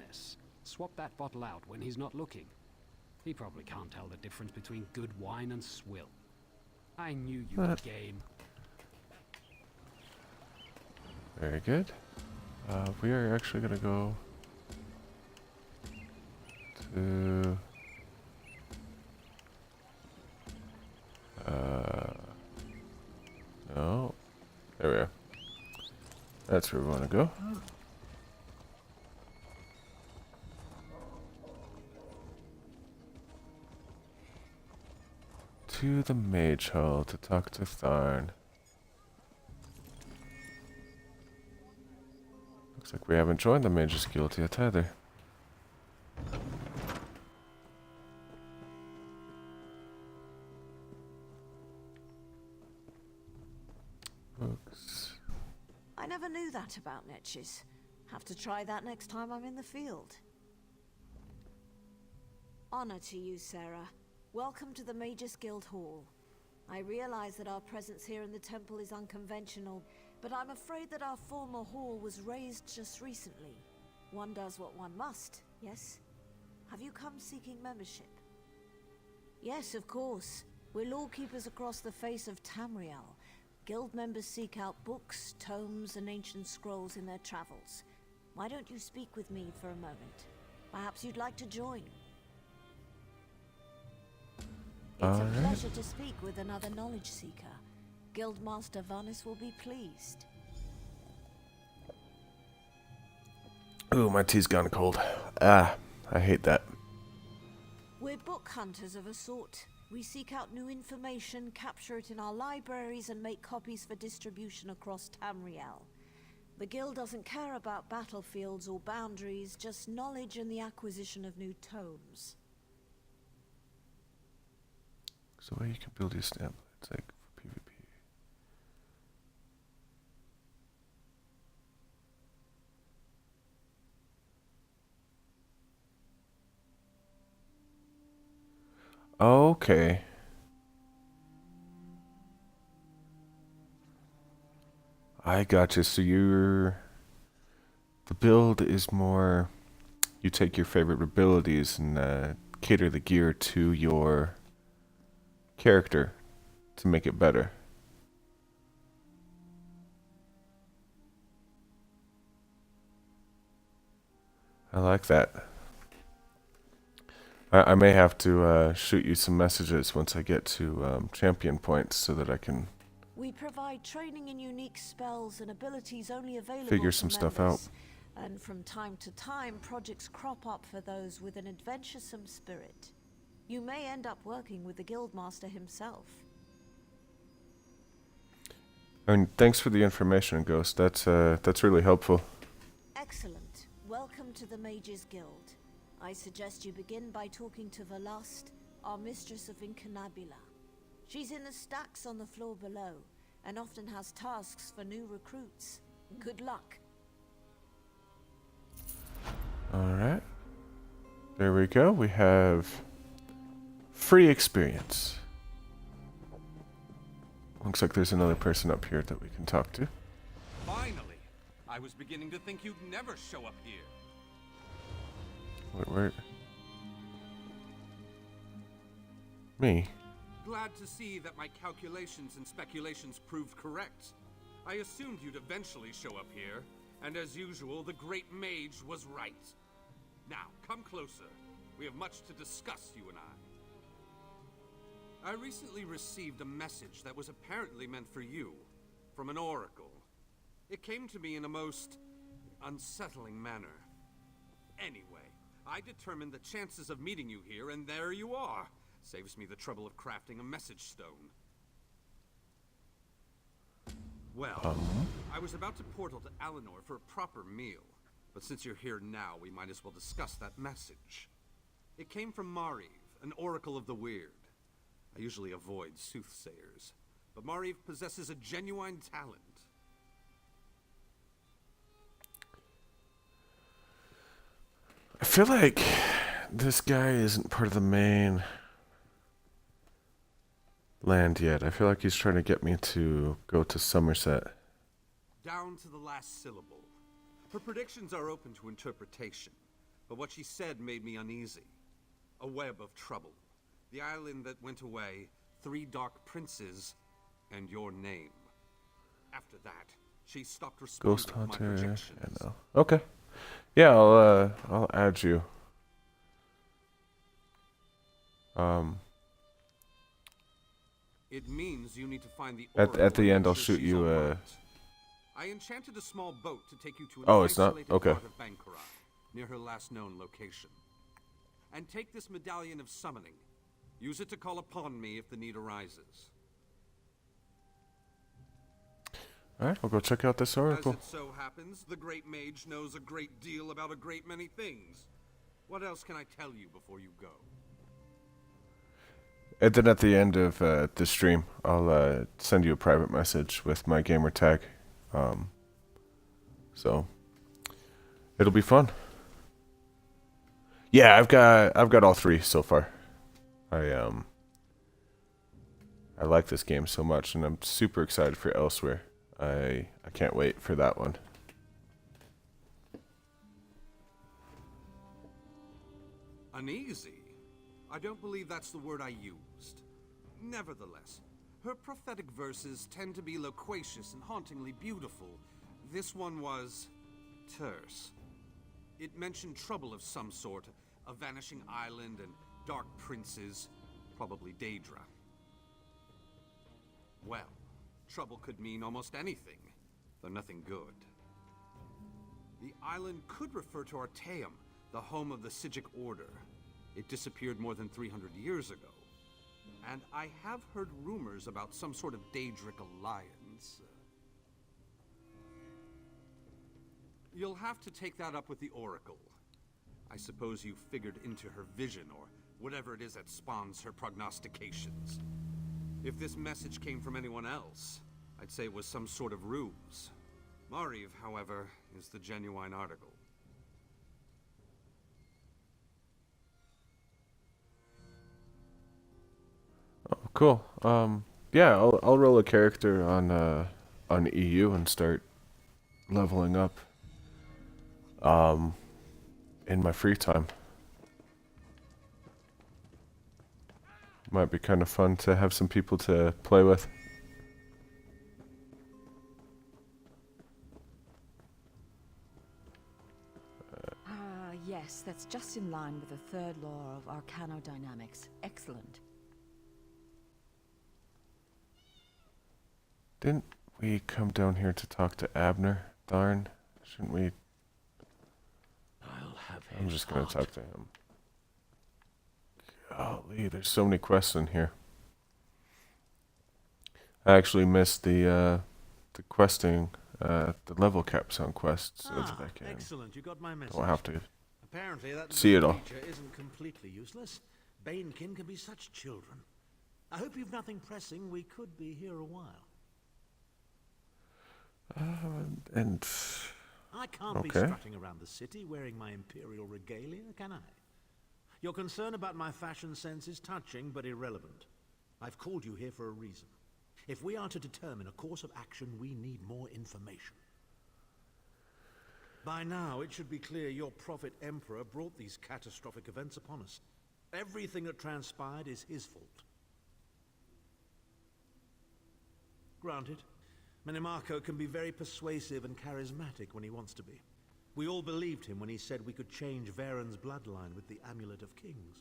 Swap that bottle out when he's not looking. He probably can't tell the difference between good wine and swill. I knew you were game. Very good. We are actually gonna go to no. There we are. That's where we want to go. To the Mage Hall to talk to Tharn. Looks like we haven't joined the Mage's Guild yet either. Books. I never knew that about niches. Have to try that next time I'm in the field. Honor to you, Sarah. Welcome to the Mage's Guild Hall. I realize that our presence here in the temple is unconventional, But I'm afraid that our former hall was razed just recently. One does what one must, yes? Have you come seeking membership? Yes, of course. We're lawkeepers across the face of Tamriel. Guild members seek out books, tomes, and ancient scrolls in their travels. Why don't you speak with me for a moment? Perhaps you'd like to join. It's a pleasure to speak with another knowledge seeker. Guildmaster Vanis will be pleased. Ooh, my tea's gone cold. Ah, I hate that. We're book hunters of a sort. We seek out new information, capture it in our libraries, and make copies for distribution across Tamriel. The guild doesn't care about battlefields or boundaries, just knowledge and the acquisition of new tomes. So you can build your stamp. It's like for PvP. Okay. I gotcha. So the build is more, you take your favorite abilities and cater the gear to your character to make it better. I like that. I may have to shoot you some messages once I get to champion points so that I can We provide training in unique spells and abilities only available figure to some stuff out. members. And from time to time, projects crop up for those with an adventuresome spirit. You may end up working with the Guildmaster himself. And thanks for the information, Ghost. That's really helpful. Excellent. Welcome to the Mages Guild. I suggest you begin by talking to Velast, our mistress of Incunabula. She's in the stacks on the floor below, and often has tasks for new recruits. Good luck. Alright. There we go. We have free experience. Looks like there's another person up here that we can talk to. Finally! I was beginning to think you'd never show up here. Where? Me? Glad to see that my calculations and speculations proved correct. I assumed you'd eventually show up here, and as usual, the great mage was right. Now, come closer. We have much to discuss, you and I. I recently received a message that was apparently meant for you, from an oracle. It came to me in a most unsettling manner. Anyway, I determined the chances of meeting you here, and there you are. Saves me the trouble of crafting a message stone. Well, I was about to portal to Alinor for a proper meal, but since you're here now, we might as well discuss that message. It came from Mariv, an oracle of the weird. I usually avoid soothsayers, but Mariv possesses a genuine talent. I feel like this guy isn't part of the main land yet. I feel like he's trying to get me to go to Somerset. Down to the last syllable. Her predictions are open to interpretation, but what she said made me uneasy. A web of trouble. The island that went away, 3 dark princes, and your name. After that, she stopped responding Ghost to my Hunter. projections. Okay. Yeah, I'll add you. It means you need to find the At oracle the and end, I'll make sure shoot she's you. all right. I enchanted a small boat to take you to an Oh, it's not? isolated Okay. part of Bankara, near her last known location. And take this medallion of summoning. Use it to call upon me if the need arises. Alright, I'll go check out this oracle. As it so happens, the great mage knows a great deal about a great many things. What else can I tell you before you go? And then at the end of the stream, I'll send you a private message with my gamer tag. So it'll be fun. Yeah, I've got all 3 so far. I like this game so much, and I'm super excited for Elsewhere. I can't wait for that one. Uneasy? I don't believe that's the word I used. Nevertheless, her prophetic verses tend to be loquacious and hauntingly beautiful. This one was terse. It mentioned trouble of some sort, a vanishing island and dark princes, probably Daedra. Well, trouble could mean almost anything, though nothing good. The island could refer to Artaeum, the home of the Sigic Order. It disappeared more than 300 years ago. And I have heard rumors about some sort of Daedric alliance. You'll have to take that up with the Oracle. I suppose you figured into her vision, or whatever it is that spawns her prognostications. If this message came from anyone else, I'd say it was some sort of ruse. Mariv, however, is the genuine article. Oh, cool. Yeah, I'll roll a character on EU and start leveling up. In my free time. Might be kind of fun to have some people to play with. Yes, that's just in line with the third law of arcanodynamics. Excellent. Didn't we come down here to talk to Abner? Darn. Shouldn't we? I'm just gonna talk to him. Golly, there's so many quests in here. I actually missed the questing, the level caps on quests, so that I can. Excellent, you got my message. Don't have to Apparently that see it all. creature isn't completely useless. Banekin can be such children. I hope you've nothing pressing. We could be here a while. And I can't be strutting around the city wearing my imperial regalia, can I? Your concern about my fashion sense is touching but irrelevant. I've called you here for a reason. If we are to determine a course of action, we need more information. By now, it should be clear your prophet Emperor brought these catastrophic events upon us. Everything that transpired is his fault. Granted, Minimarco can be very persuasive and charismatic when he wants to be. We all believed him when he said we could change Varen's bloodline with the Amulet of Kings.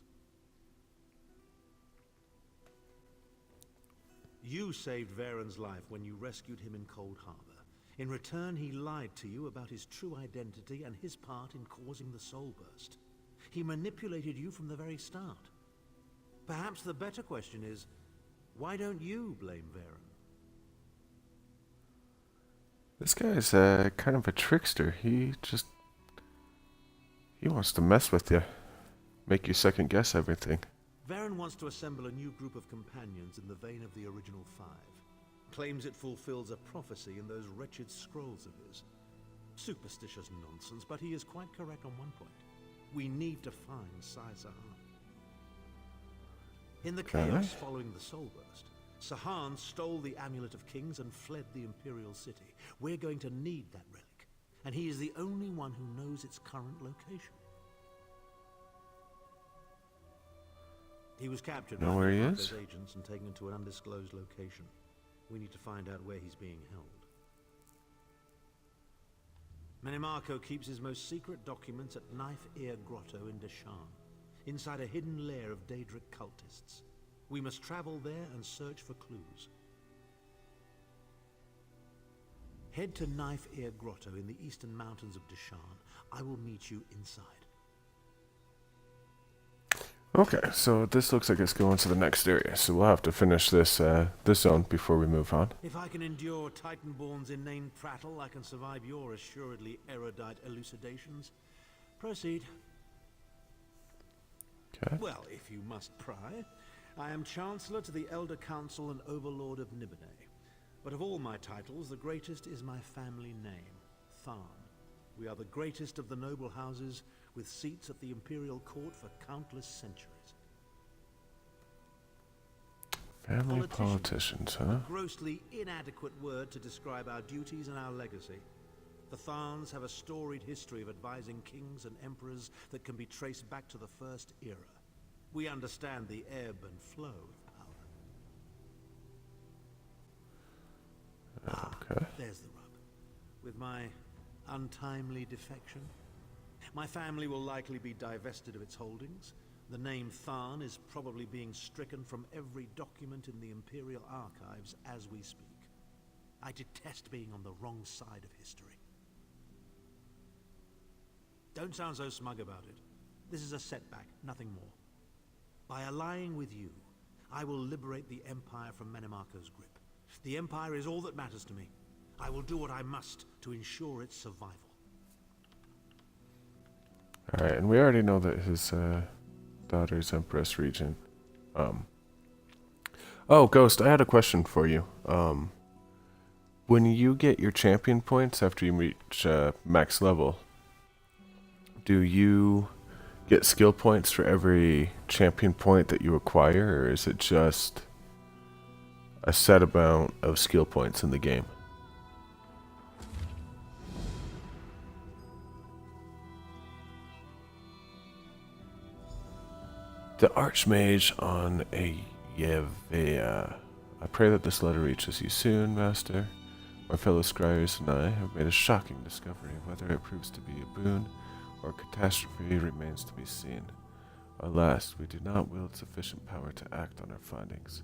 You saved Varen's life when you rescued him in Cold Harbor. In return, he lied to you about his true identity and his part in causing the Soul Burst. He manipulated you from the very start. Perhaps the better question is, why don't you blame Varen? This guy's kind of a trickster. He wants to mess with you, make you second guess everything. Varen wants to assemble a new group of companions in the vein of the original five. Claims it fulfills a prophecy in those wretched scrolls of his. Superstitious nonsense, but he is quite correct on one point. We need to find Sai-Sahan. In the chaos following the Soul Burst, Sahan stole the Amulet of Kings and fled the Imperial City. We're going to need that relic, and he is the only one who knows its current location. He was captured by his agents and taken to an undisclosed location. We need to find out where he's being held. Minimarco keeps his most secret documents at Knife Ear Grotto in Deshan, inside a hidden lair of Daedric cultists. We must travel there and search for clues. Head to Knife Ear Grotto in the eastern mountains of Deshan. I will meet you inside. Okay, so this looks like it's going to the next area, so we'll have to finish this this zone before we move on. If I can endure Titanborn's inane prattle, I can survive your assuredly erudite elucidations. Proceed. Okay. Well, if you must pry, I am Chancellor to the Elder Council and Overlord of Nibene. But of all my titles, the greatest is my family name, Tharn. We are the greatest of the noble houses, with seats at the Imperial Court for countless centuries. Family politicians, huh? A grossly inadequate word to describe our duties and our legacy. The Tharns have a storied history of advising kings and emperors that can be traced back to the First Era. We understand the ebb and flow of power. Okay. There's the rub. With my untimely defection, my family will likely be divested of its holdings. The name Tharn is probably being stricken from every document in the Imperial Archives as we speak. I detest being on the wrong side of history. Don't sound so smug about it. This is a setback, nothing more. By allying with you, I will liberate the Empire from Menemarco's grip. The Empire is all that matters to me. I will do what I must to ensure its survival. Alright, and we already know that his daughter's Empress Regent. Oh, Ghost, I had a question for you. When you get your champion points after you reach max level, do you get skill points for every champion point that you acquire, or is it just a set amount of skill points in the game? The Archmage on a Yevea. I pray that this letter reaches you soon, Master. My fellow scryers and I have made a shocking discovery. Whether it proves to be a boon or catastrophe remains to be seen. Alas, we do not wield sufficient power to act on our findings.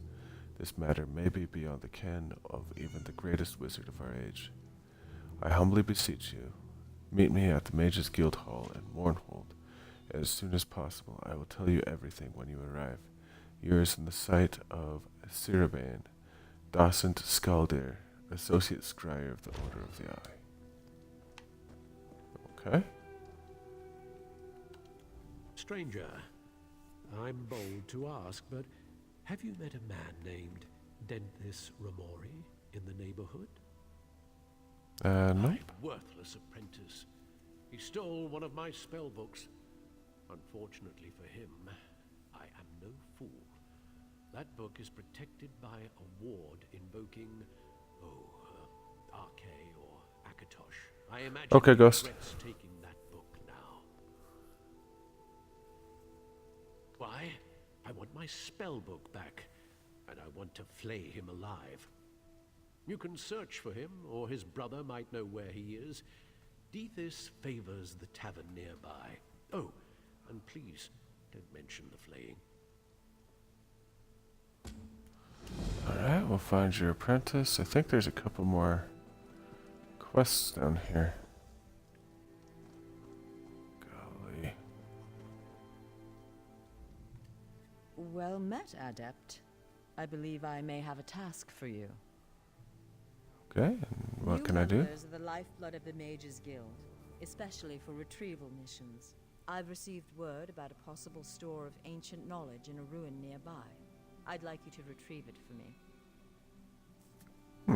This matter may be beyond the ken of even the greatest wizard of our age. I humbly beseech you, meet me at the Mages Guild Hall in Mournhold. As soon as possible, I will tell you everything when you arrive. Yours in the sight of Sirabane, Docent Skaldir, Associate Scryer of the Order of the Eye. Okay. Stranger, I'm bold to ask, but have you met a man named Denthis Ramori in the neighborhood? Nope. My worthless apprentice. He stole one of my spell books. Unfortunately for him, I am no fool. That book is protected by a ward invoking, Arche or Akatosh. I imagine okay, he Ghost. regrets taking that book now. Why? I want my spell book back, and I want to flay him alive. You can search for him, or his brother might know where he is. Dethys favors the tavern nearby. Oh, and please, don't mention the flaying. Alright, we'll find your apprentice. I think there's a couple more quests down here. Golly. Well met, Adept. I believe I may have a task for you. Okay, and what can I do? Humblers are the lifeblood of the Mages Guild, especially for retrieval missions. I've received word about a possible store of ancient knowledge in a ruin nearby. I'd like you to retrieve it for me.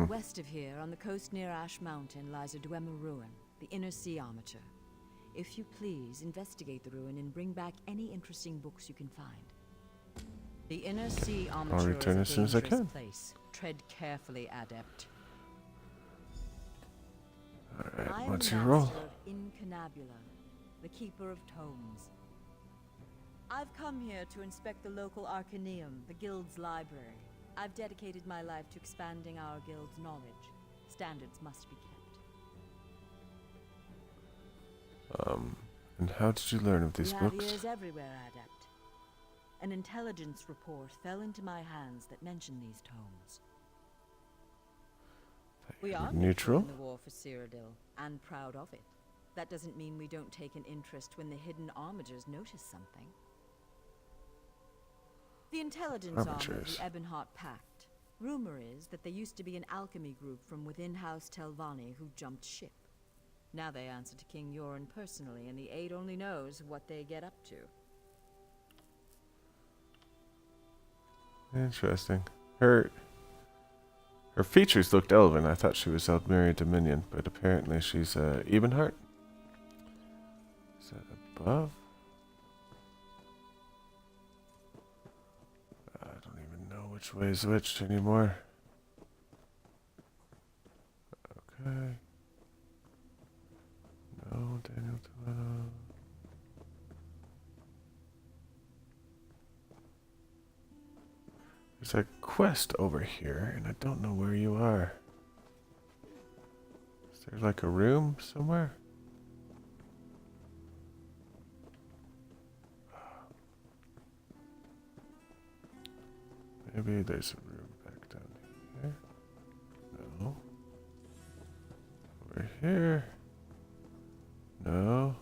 West of here, on the coast near Ash Mountain, lies a Dwemer ruin, the Inner Sea Armature. If you please, investigate the ruin and bring back any interesting books you can find. The Inner Sea Armature return as is soon a as I dangerous can. place. Tread carefully, Adept. Alright, I'm what's the your role? master of Incunabula, the keeper of tomes. I've come here to inspect the local Arcaneum, the guild's library. I've dedicated my life to expanding our guild's knowledge. Standards must be kept. And how did you learn of these We have books? ears everywhere, Adept. An intelligence report fell into my hands that mentioned these tomes. We are neutral? in the war for Cyrodiil, and proud of it. That doesn't mean we don't take an interest when the hidden armigers notice something. The intelligence arm of Armigers. the Ebonheart Pact. Rumor is that there used to be an alchemy group from within House Telvanni who jumped ship. Now they answer to King Yoren personally, and the Aid only knows what they get up to. Interesting. Her features looked elven. I thought she was Eldmiri Dominion, but apparently she's Ebonheart. Is that above? I don't even know which way is which anymore. Okay. No, Daniel Toledo. There's a quest over here, and I don't know where you are. Is there like a room somewhere? Maybe there's a room back down here. No. Over here. No.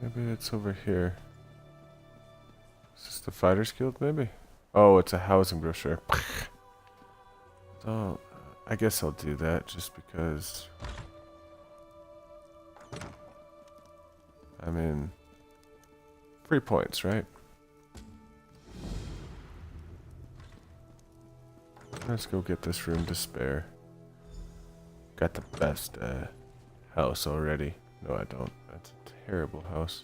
Maybe it's over here. Is this the Fighters Guild, maybe? Oh, it's a housing brochure. Don't. I guess I'll do that just because. I mean, 3 points, right? Let's go get this room to spare. Got the best house already. No, I don't. That's a terrible house.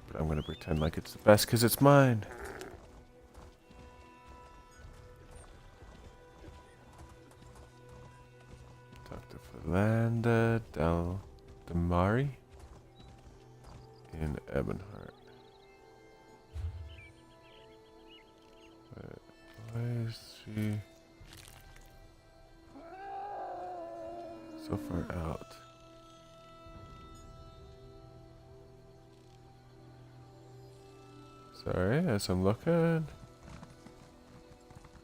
But I'm gonna pretend like it's the best because it's mine. Talk to Philanda Del Damari in Ebonheart. Why is she so far out? Sorry, as I'm looking.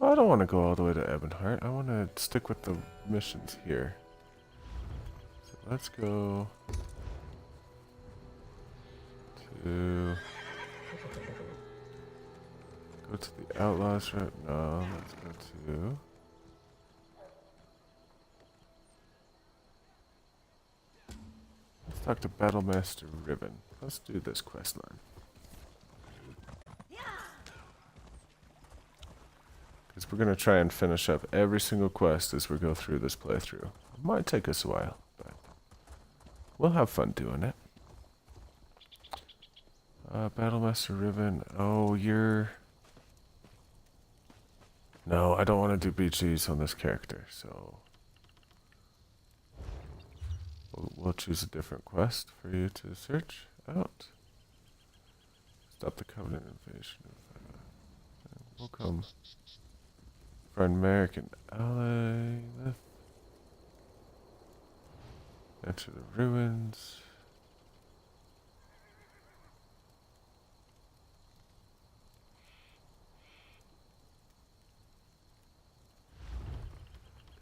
I don't want to go all the way to Ebonheart. I want to stick with the missions here. So let's go to the Outlaws route. No, let's go to let's talk to Battlemaster Ribbon. Let's do this quest line. Because we're going to try and finish up every single quest as we go through this playthrough. It might take us a while, but we'll have fun doing it. Battlemaster Ribbon. Oh, you're... No, I don't want to do BGs on this character, so... We'll choose a different quest for you to search out. Stop the Covenant invasion. We'll come... For an American ally, enter the ruins.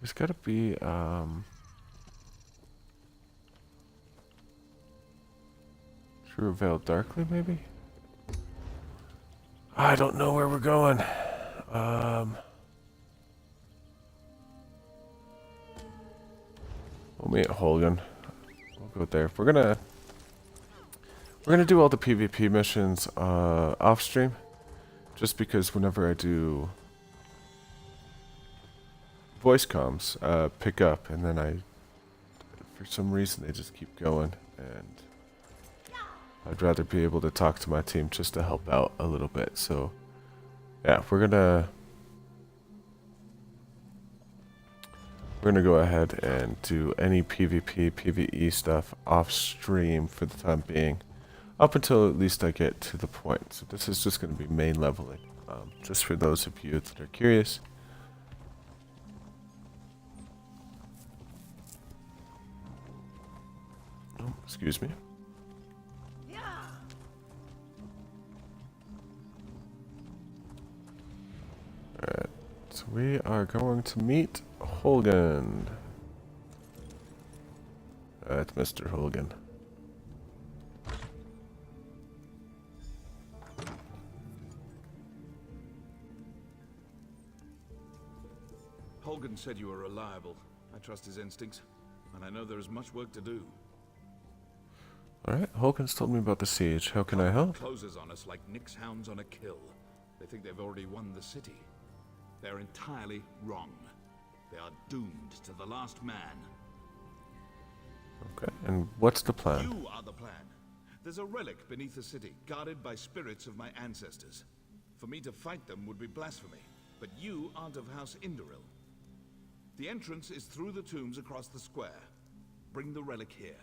There's gotta be, True Veil Darkly, maybe? I don't know where we're going. We'll meet Holgan. We'll go there. We're gonna do all the PvP missions off stream, just because whenever I do voice comms, pick up, and then for some reason they just keep going, and I'd rather be able to talk to my team just to help out a little bit. So yeah, we're gonna go ahead and do any PvP, PvE stuff off stream for the time being, up until at least I get to the point. So this is just going to be main leveling, just for those of you that are curious. Oh, excuse me. Alright, so we are going to meet Holgan. That's Mr. Holgan. Holgan Håkon said you were reliable. I trust his instincts, and I know there is much work to do. Alright, Håkon's told me about the siege. How can I help? Closes on us like Nick's hounds on a kill. They think they've already won the city. They're entirely wrong. They are doomed to the last man. Okay, and what's the plan? You are the plan. There's a relic beneath the city, guarded by spirits of my ancestors. For me to fight them would be blasphemy, but you aren't of House Indoril. The entrance is through the tombs across the square. Bring the relic here.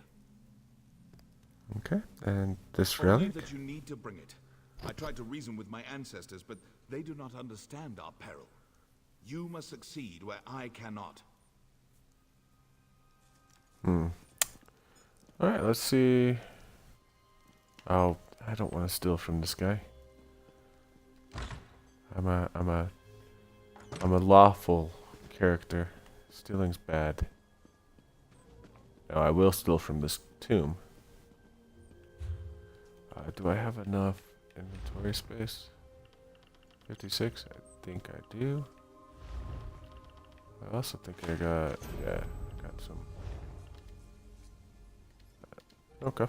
Okay, and this Only relic? that you need to bring it. I tried to reason with my ancestors, but they do not understand our peril. You must succeed where I cannot. Alright, let's see. Oh, I don't want to steal from this guy. I'm a lawful character. Stealing's bad. No, I will steal from this tomb. Do I have enough inventory space? 56? I think I do. I also think I got, yeah, I got some. Okay.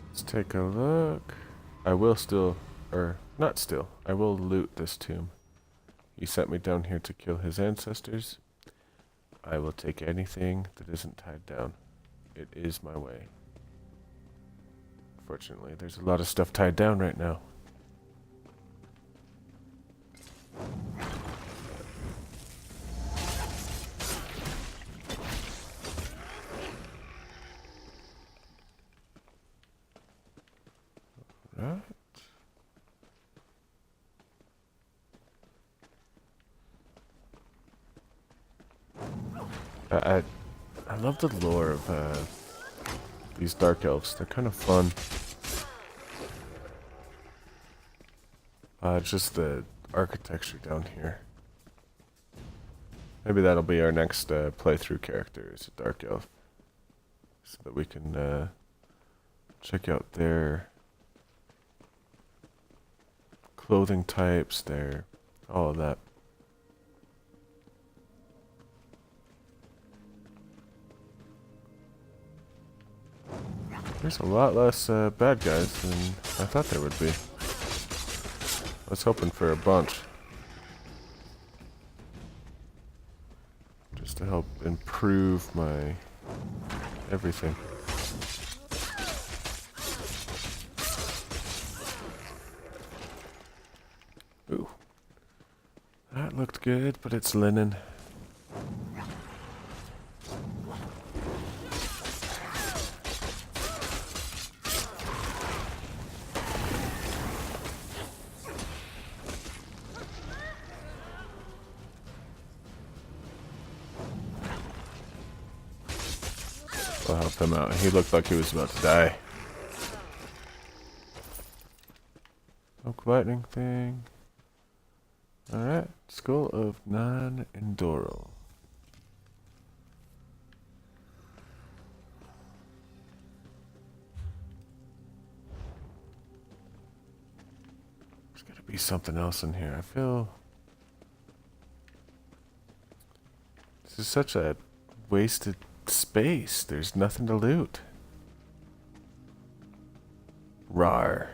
Let's take a look. I will still, or not still, I will loot this tomb. He sent me down here to kill his ancestors. I will take anything that isn't tied down. It is my way. Fortunately, there's a lot of stuff tied down right now. Right. I love the lore of these dark elves. They're kind of fun. Just the architecture down here. Maybe that'll be our next playthrough character, is a dark elf, so that we can check out their clothing types, their all of that. There's a lot less bad guys than I thought there would be. I was hoping for a bunch. Just to help improve my everything. Ooh. That looked good, but it's linen. I'll help him out. He looked like he was about to die. Oak lightning thing. Alright. Skull of non-Enduro. There's gotta be something else in here. I feel this is such a wasted space. There's nothing to loot. Rawr.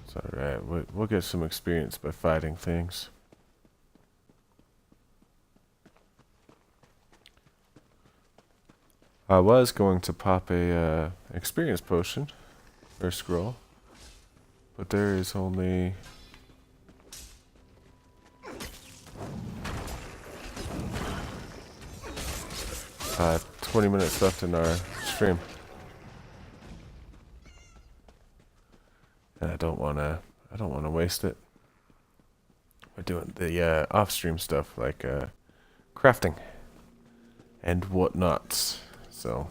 It's alright. We'll get some experience by fighting things. I was going to pop a experience potion or scroll, but there is only 20 minutes left in our stream. And I don't wanna waste it. are doing the off-stream stuff like crafting and whatnot. So.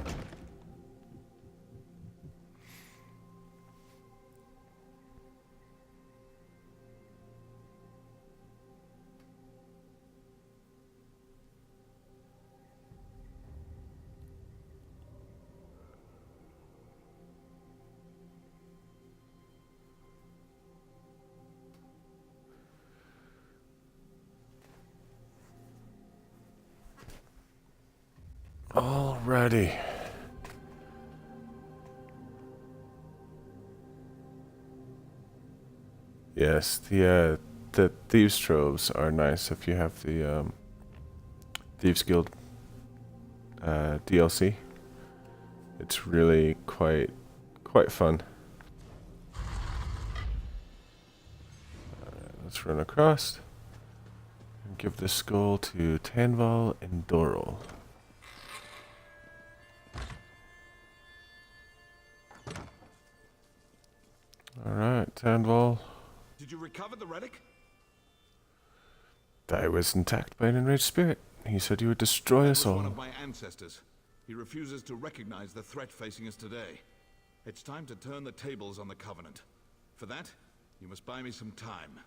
Alrighty. Yes, the Thieves' Troves are nice if you have the Thieves Guild DLC. It's really quite fun. Let's run across and give the skull to Tanval and Doral. Alright, Tanval. Did you recover the relic? I was intact by an enraged spirit. He said you would destroy us all. One of my ancestors. He refuses to recognize the threat facing us today. It's time to turn the tables on the Covenant. For that, you must buy me some time.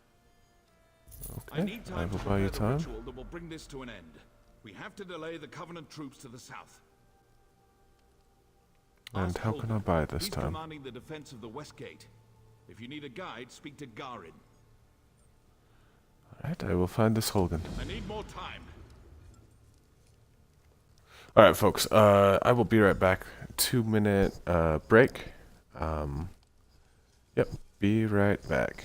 Okay, I need time will to buy you prepare the time. ritual that will bring this to an end. We have to delay the Covenant troops to the south. And how can I buy this He's time? commanding the defense of the West Gate. If you need a guide, speak to Garin. Alright, I will find this Holgan. I need more time. Alright, folks, I will be right back. 2-minute break. Yep, be right back.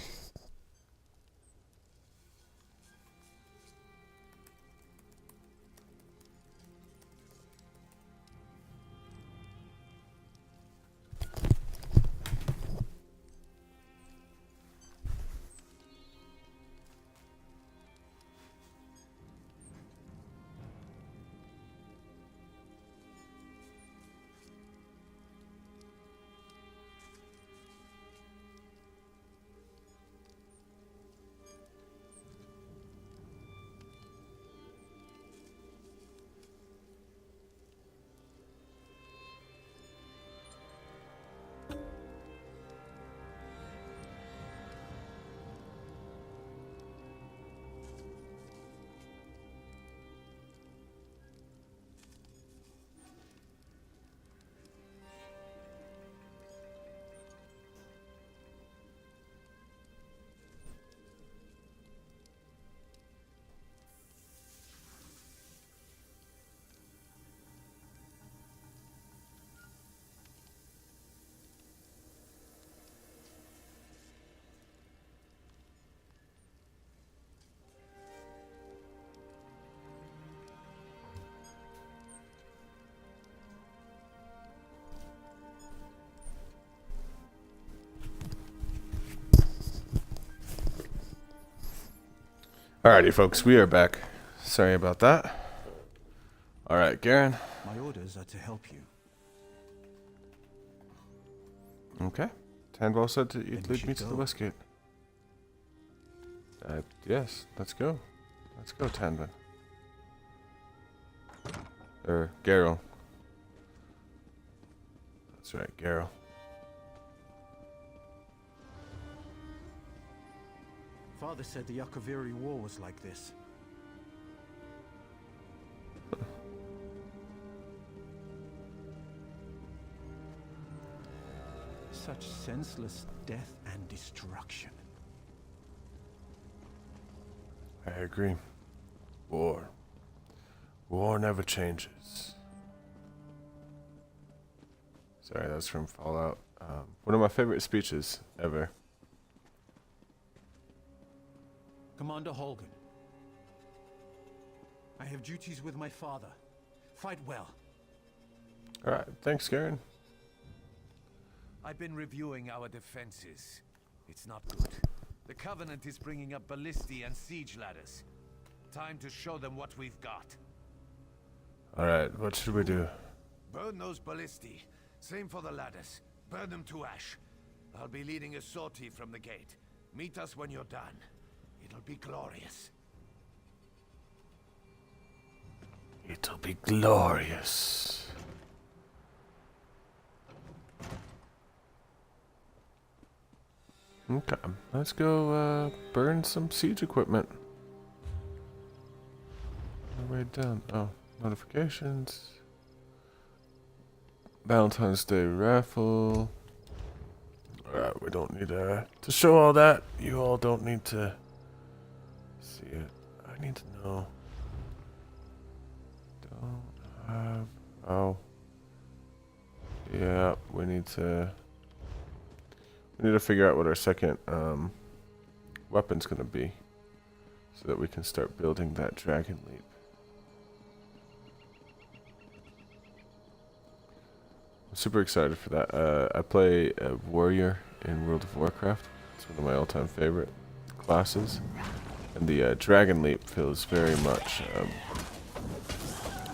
Alrighty, folks, we are back. Sorry about that. Alright, Garen. My orders are to help you. Okay. Tanval said that you'd Then we lead me should to the go. West Gate. Yes, let's go. Let's go, Tanvan. Garrel. That's right, Garrel. Father said the Yakaviri War was like this. Such senseless death and destruction. I agree. War. War never changes. Sorry, that's from Fallout. One of my favorite speeches ever. Commander Holgan. I have duties with my father. Fight well. Alright, thanks, Garen. I've been reviewing our defenses. It's not good. The Covenant is bringing up ballistae and siege ladders. Time to show them what we've got. Alright, what should we do? Burn those ballistae. Same for the ladders. Burn them to ash. I'll be leading a sortie from the gate. Meet us when you're done. It'll be glorious. It'll be glorious. Okay, let's go burn some siege equipment. Way down. Oh, notifications. Valentine's Day raffle. Alright, we don't need to show all that. You all don't need to see it. I need to know. Don't have. Oh. Yeah, we need to figure out what our second weapon's gonna be, so that we can start building that dragon leap. I'm super excited for that. I play a warrior in World of Warcraft. It's one of my all-time favorite classes, and the dragon leap feels very much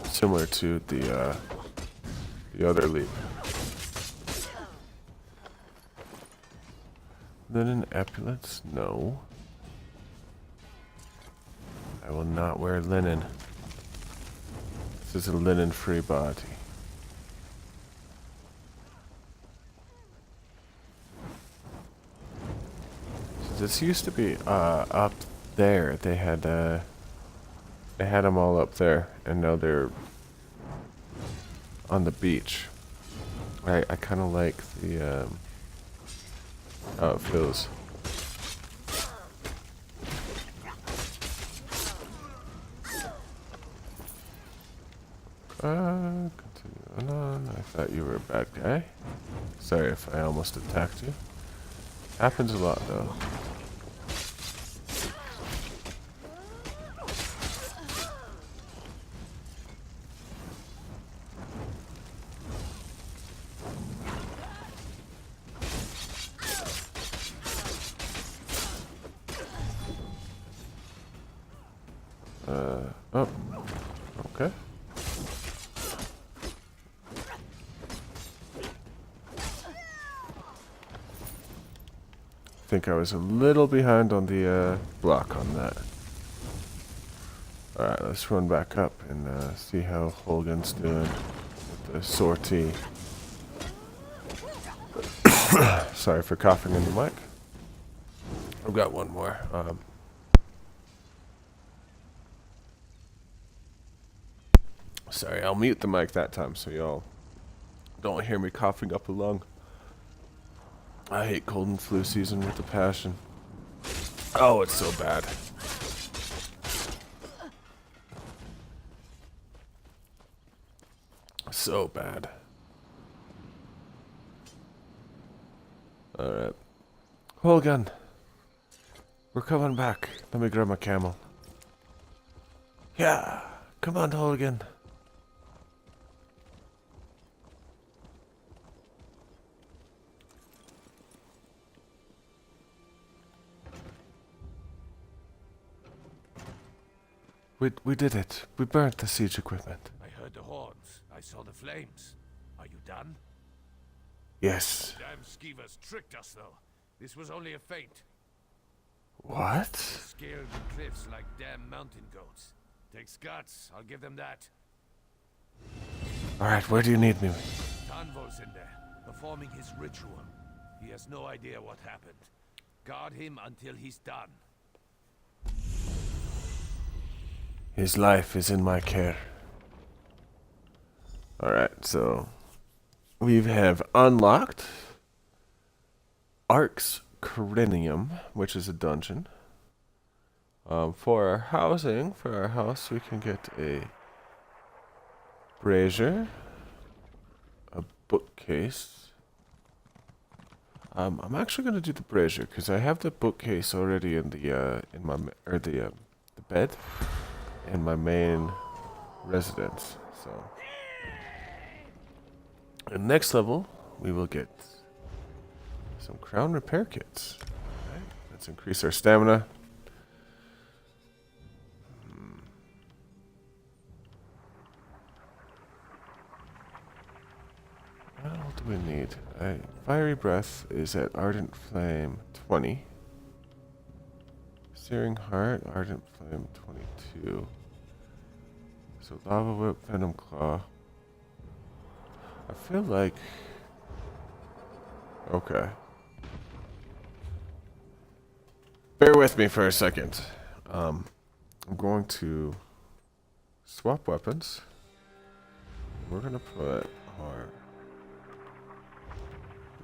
similar to the other leap. Linen epaulets? No. I will not wear linen. This is a linen-free body. So this used to be up there. They had them all up there, and now they're on the beach. I kind of like the how it feels. Continue on. I thought you were a bad guy. Sorry if I almost attacked you. Happens a lot though. Oh. Okay. I think I was a little behind on the block on that. Alright, let's run back up and see how Holgan's doing with the sortie. Sorry for coughing in the mic. I've got one more. Sorry, I'll mute the mic that time so y'all don't hear me coughing up a lung. I hate cold and flu season with a passion. Oh, it's so bad. So bad. Alright. Holgan. We're coming back. Let me grab my camel. Yeah. Come on, Holgan. We did it. We burnt the siege equipment. I heard the horns. I saw the flames. Are you done? Yes. Damn skeevers tricked us, though. This was only a feint. What? Scaled the cliffs like damn mountain goats. Takes guts, I'll give them that. Alright, where do you need me? Tanvo's in there, performing his ritual. He has no idea what happened. Guard him until he's done. His life is in my care. Alright, so we have unlocked Ark's Crinium, which is a dungeon. For our housing, for our house, we can get a brazier, a bookcase. I'm actually going to do the brazier because I have the bookcase already in the the bed in my main residence. So, in next level, we will get some crown repair kits. Alright, let's increase our stamina. What else do we need? Fiery Breath is at Ardent Flame 20. Searing Heart, Ardent Flame 22. So Lava Whip, Venom Claw. I feel like... Okay. Bear with me for a second. I'm going to swap weapons. We're going to put our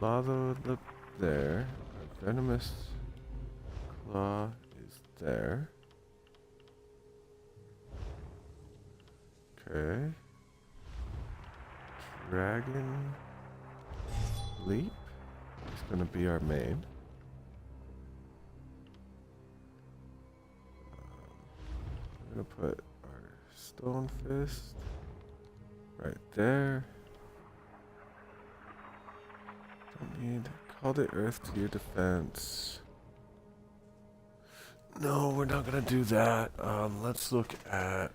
Lava Lip there. Our Venomous Claw is there. Okay. Dragon Leap is going to be our main. We're going to put our Stone Fist right there. Don't need... Called it Earth to your defense. No, we're not going to do that. Let's look at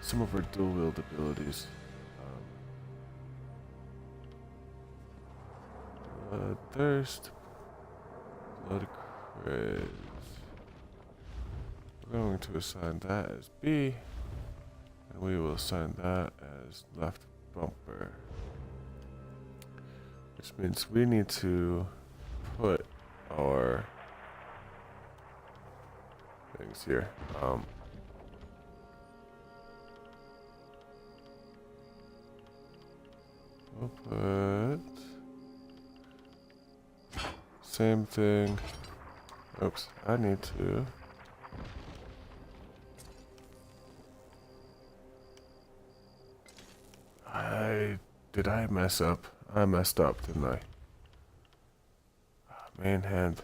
some of our dual-wield abilities. Thirst. Blood Craze. We're going to assign that as B. And we will assign that as left bumper. Which means we need to put our things here. We'll put same thing. Oops, I need to. Did I mess up? I messed up, didn't I? Main hand.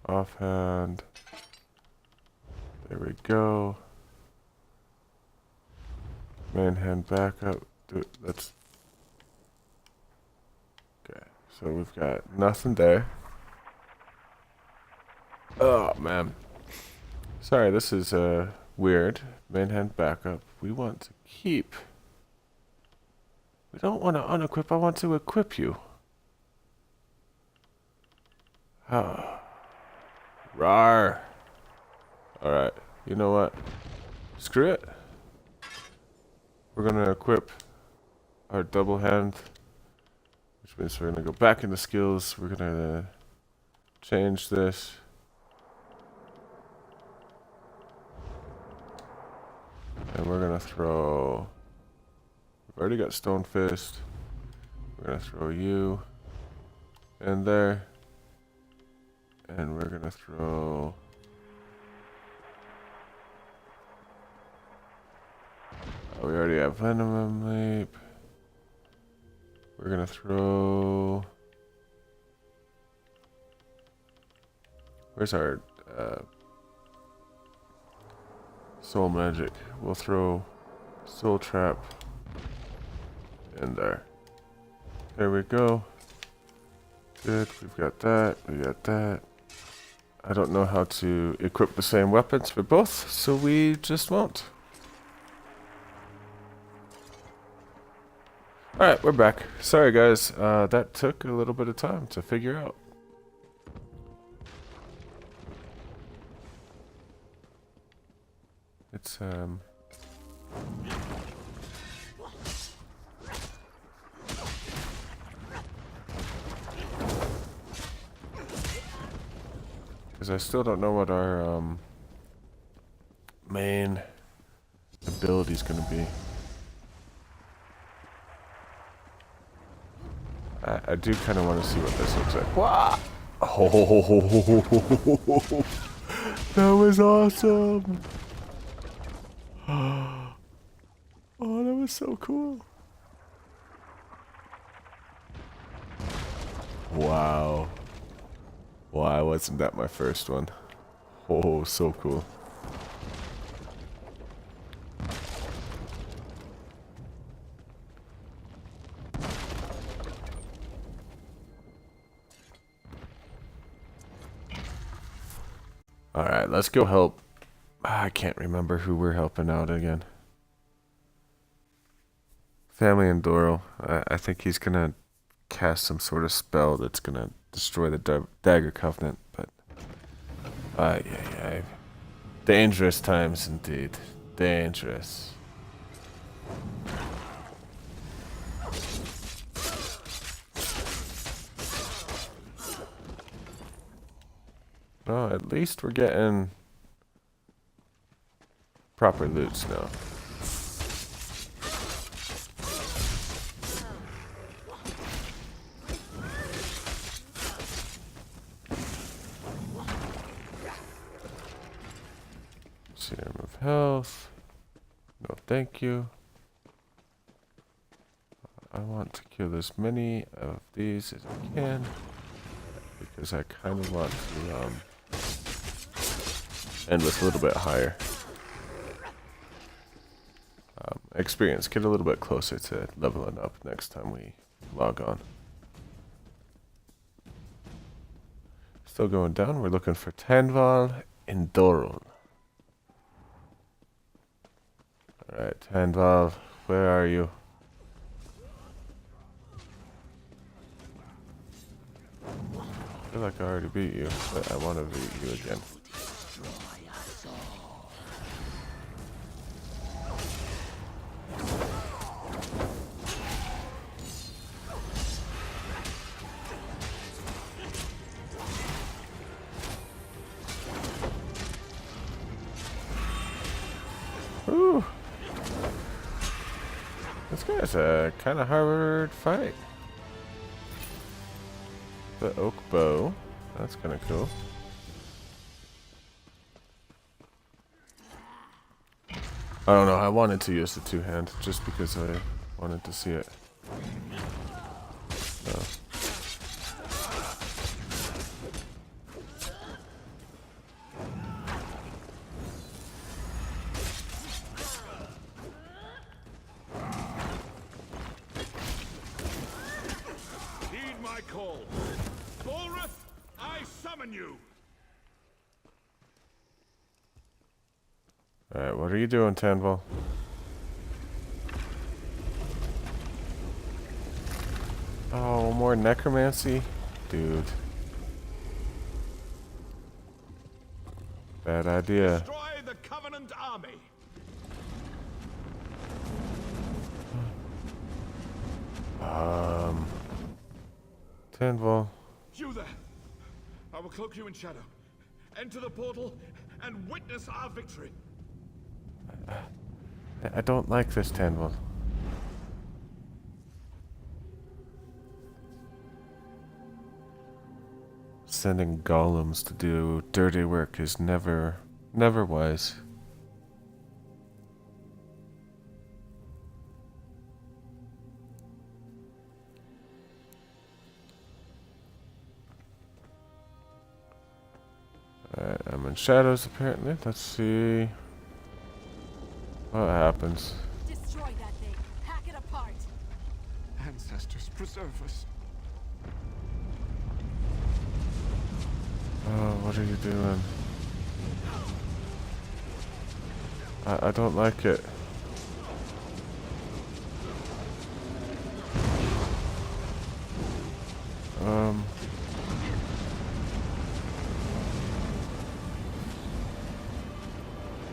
Offhand. There we go. Main hand back up. Let's. Okay, so we've got nothing there. Oh man. Sorry, this is weird. Main hand backup. We want to keep. We don't want to unequip. I want to equip you. Ah. Rawr. Alright, you know what? Screw it. We're gonna equip our double hand, which means we're gonna go back into skills. We're gonna change this. And we're gonna throw... We've already got Stone Fist. We're gonna throw you in there. And we're gonna throw... we already have Venom Leap. We're gonna throw... Where's our Soul Magic? We'll throw Soul Trap in there. There we go. Good, we've got that, we got that. I don't know how to equip the same weapons for both, so we just won't. Alright, we're back. Sorry guys, that took a little bit of time to figure out. It's, because I still don't know what our, main ability is going to be. I do kind of want to see what this looks like. Wow! Oh, that was awesome! Oh, that was so cool. Wow. Why wasn't that my first one? Oh, so cool. Alright, let's go help. I can't remember who we're helping out again. Family and Doro. I think he's gonna cast some sort of spell that's gonna destroy the Dagger Covenant, but yeah. Dangerous times indeed. Dangerous. Well, at least we're getting proper loots now. Serum of health. No, thank you. I want to kill as many of these as I can because I kind of want to end with a little bit higher experience. Get a little bit closer to leveling up next time we log on. Still going down. We're looking for Tanval and Doron. Alright, Tanval, where are you? I feel like I already beat you, but I want to beat you again. Whew. This guy's a kind of hard fight. The oak bow. That's kind of cool. I don't know. I wanted to use the two-hand just because I wanted to see it. So. Heed my call. Bolrith, I summon you. Alright, what are you doing, Tanval? Oh, more necromancy? Dude. Bad idea. Destroy the Covenant army. Tanval. You there. I will cloak you in shadow. Enter the portal and witness our victory. I don't like this, Tanval. Sending golems to do dirty work is never wise. Alright, I'm in shadows apparently. Let's see what happens. Destroy that thing. Hack it apart. Ancestors, preserve us. Oh, what are you doing? I don't like it.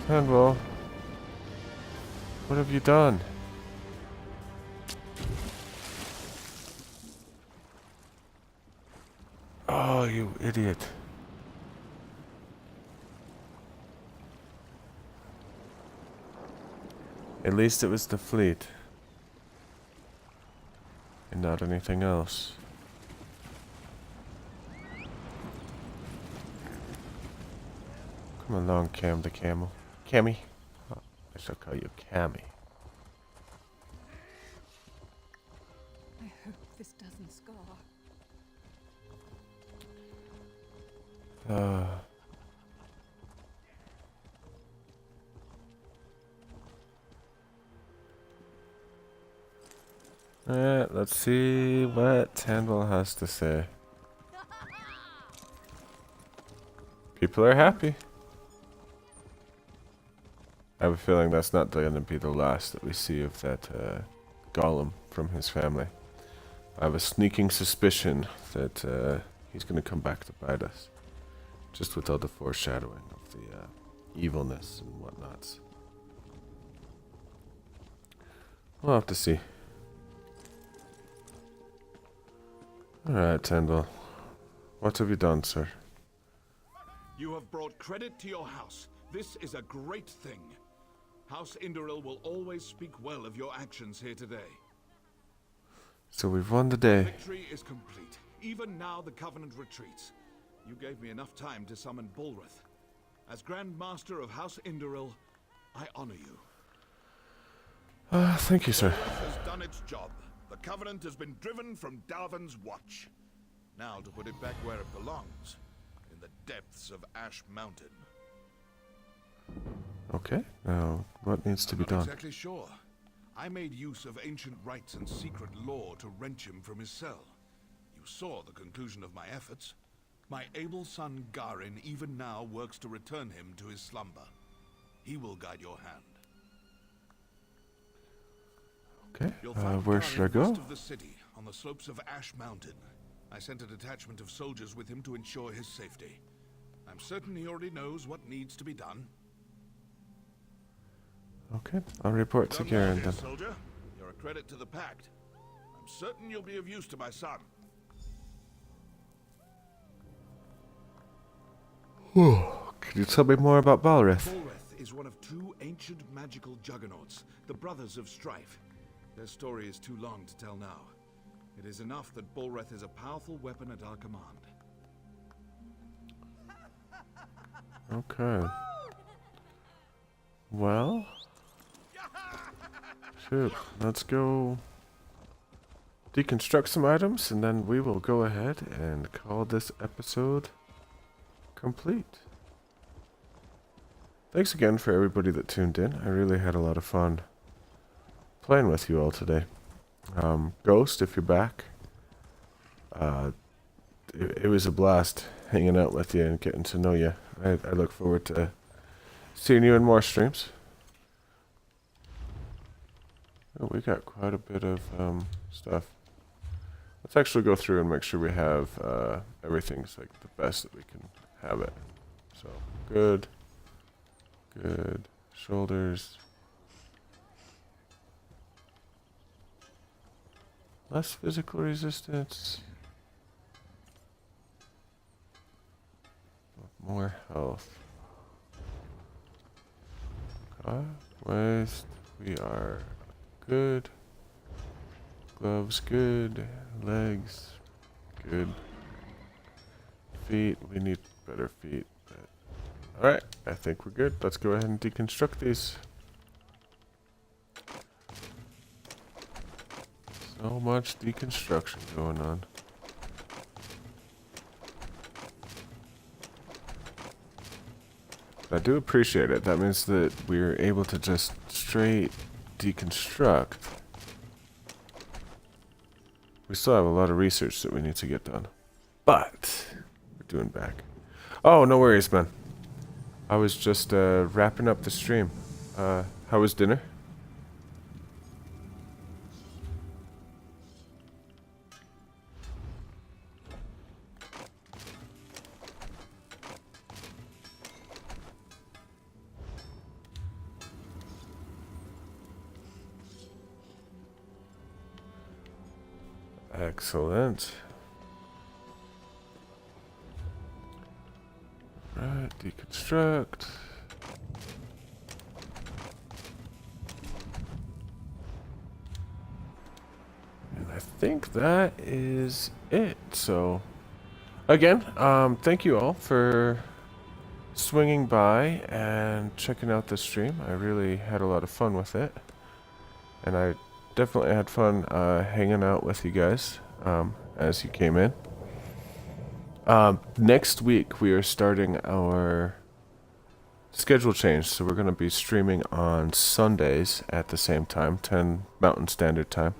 Tanval, what have you done? Oh, you idiot. At least it was the fleet. And not anything else. Come along, Cam the Camel. Cammy? Oh, I shall call you Cammy. I hope this doesn't scar. Let's see what Tanval has to say. People are happy. I have a feeling that's not going to be the last that we see of that Gollum from his family. I have a sneaking suspicion that he's going to come back to bite us. Just with all the foreshadowing of the evilness and whatnots. We'll have to see. Alright, Tendal. What have you done, sir? You have brought credit to your house. This is a great thing. House Indoril will always speak well of your actions here today. So we've won the day. Victory is complete. Even now the Covenant retreats. You gave me enough time to summon Bulrith. As Grand Master of House Indoril, I honor you. Thank you, sir. Bulrith has done its job. The Covenant has been driven from Darvan's watch. Now to put it back where it belongs, in the depths of Ash Mountain. Okay, now what needs to be done? I'm not exactly sure. I made use of ancient rites and secret law to wrench him from his cell. You saw the conclusion of my efforts. My able son Garin even now works to return him to his slumber. He will guide your hand. Okay, You'll find where Garin should I go? west of the city, on the slopes of Ash Mountain. I sent a detachment of soldiers with him to ensure his safety. I'm certain he already knows what needs to be done. Okay, I'll report to Garin then. Soldier. You're a credit to the Pact. I'm certain you'll be of use to my son. Can you tell me more about Balrith? Bulrith is one of two ancient magical juggernauts, the Brothers of Strife. Their story is too long to tell now. It is enough that Bulrith is a powerful weapon at our command. Okay. Well, shoot, let's go deconstruct some items, and then we will go ahead and call this episode complete. Thanks again for everybody that tuned in. I really had a lot of fun playing with you all today. Ghost, if you're back, it was a blast hanging out with you and getting to know you. I look forward to seeing you in more streams. Oh, we got quite a bit of stuff. Let's actually go through and make sure we have everything's like the best that we can have it. So good, good shoulders. Less physical resistance. More health. Okay. Waist. We are good. Gloves good. Legs good. Feet. We need better feet. Alright. I think we're good. Let's go ahead and deconstruct these. So much deconstruction going on. I do appreciate it. That means that we're able to just straight deconstruct. We still have a lot of research that we need to get done. But we're doing back. Oh, no worries, man. I was just wrapping up the stream. How was dinner? Excellent. Right, deconstruct. And I think that is it. So, again, thank you all for swinging by and checking out the stream. I really had a lot of fun with it. And I definitely had fun hanging out with you guys as you came in. Next week we are starting our schedule change, so we're going to be streaming on Sundays at the same time, 10 Mountain Standard Time.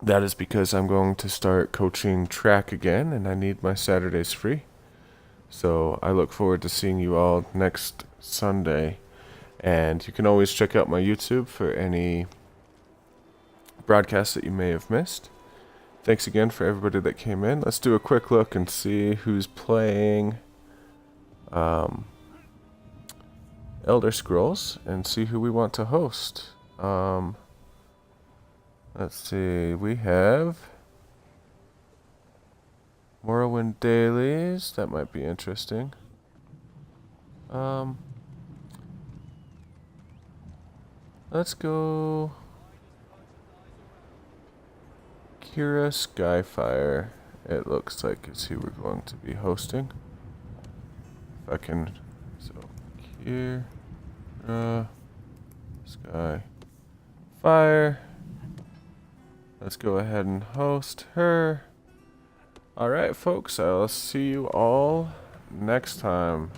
That is because I'm going to start coaching track again, and I need my Saturdays free. So I look forward to seeing you all next Sunday. And you can always check out my YouTube for any broadcasts that you may have missed. Thanks again for everybody that came in. Let's do a quick look and see who's playing Elder Scrolls and see who we want to host. Let's see, we have Morrowind Dailies. That might be interesting. Let's go Kira Skyfire. It looks like it's who we're going to be hosting. If I can, so Kira Skyfire. Let's go ahead and host her. Alright folks, I'll see you all next time.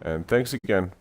And thanks again.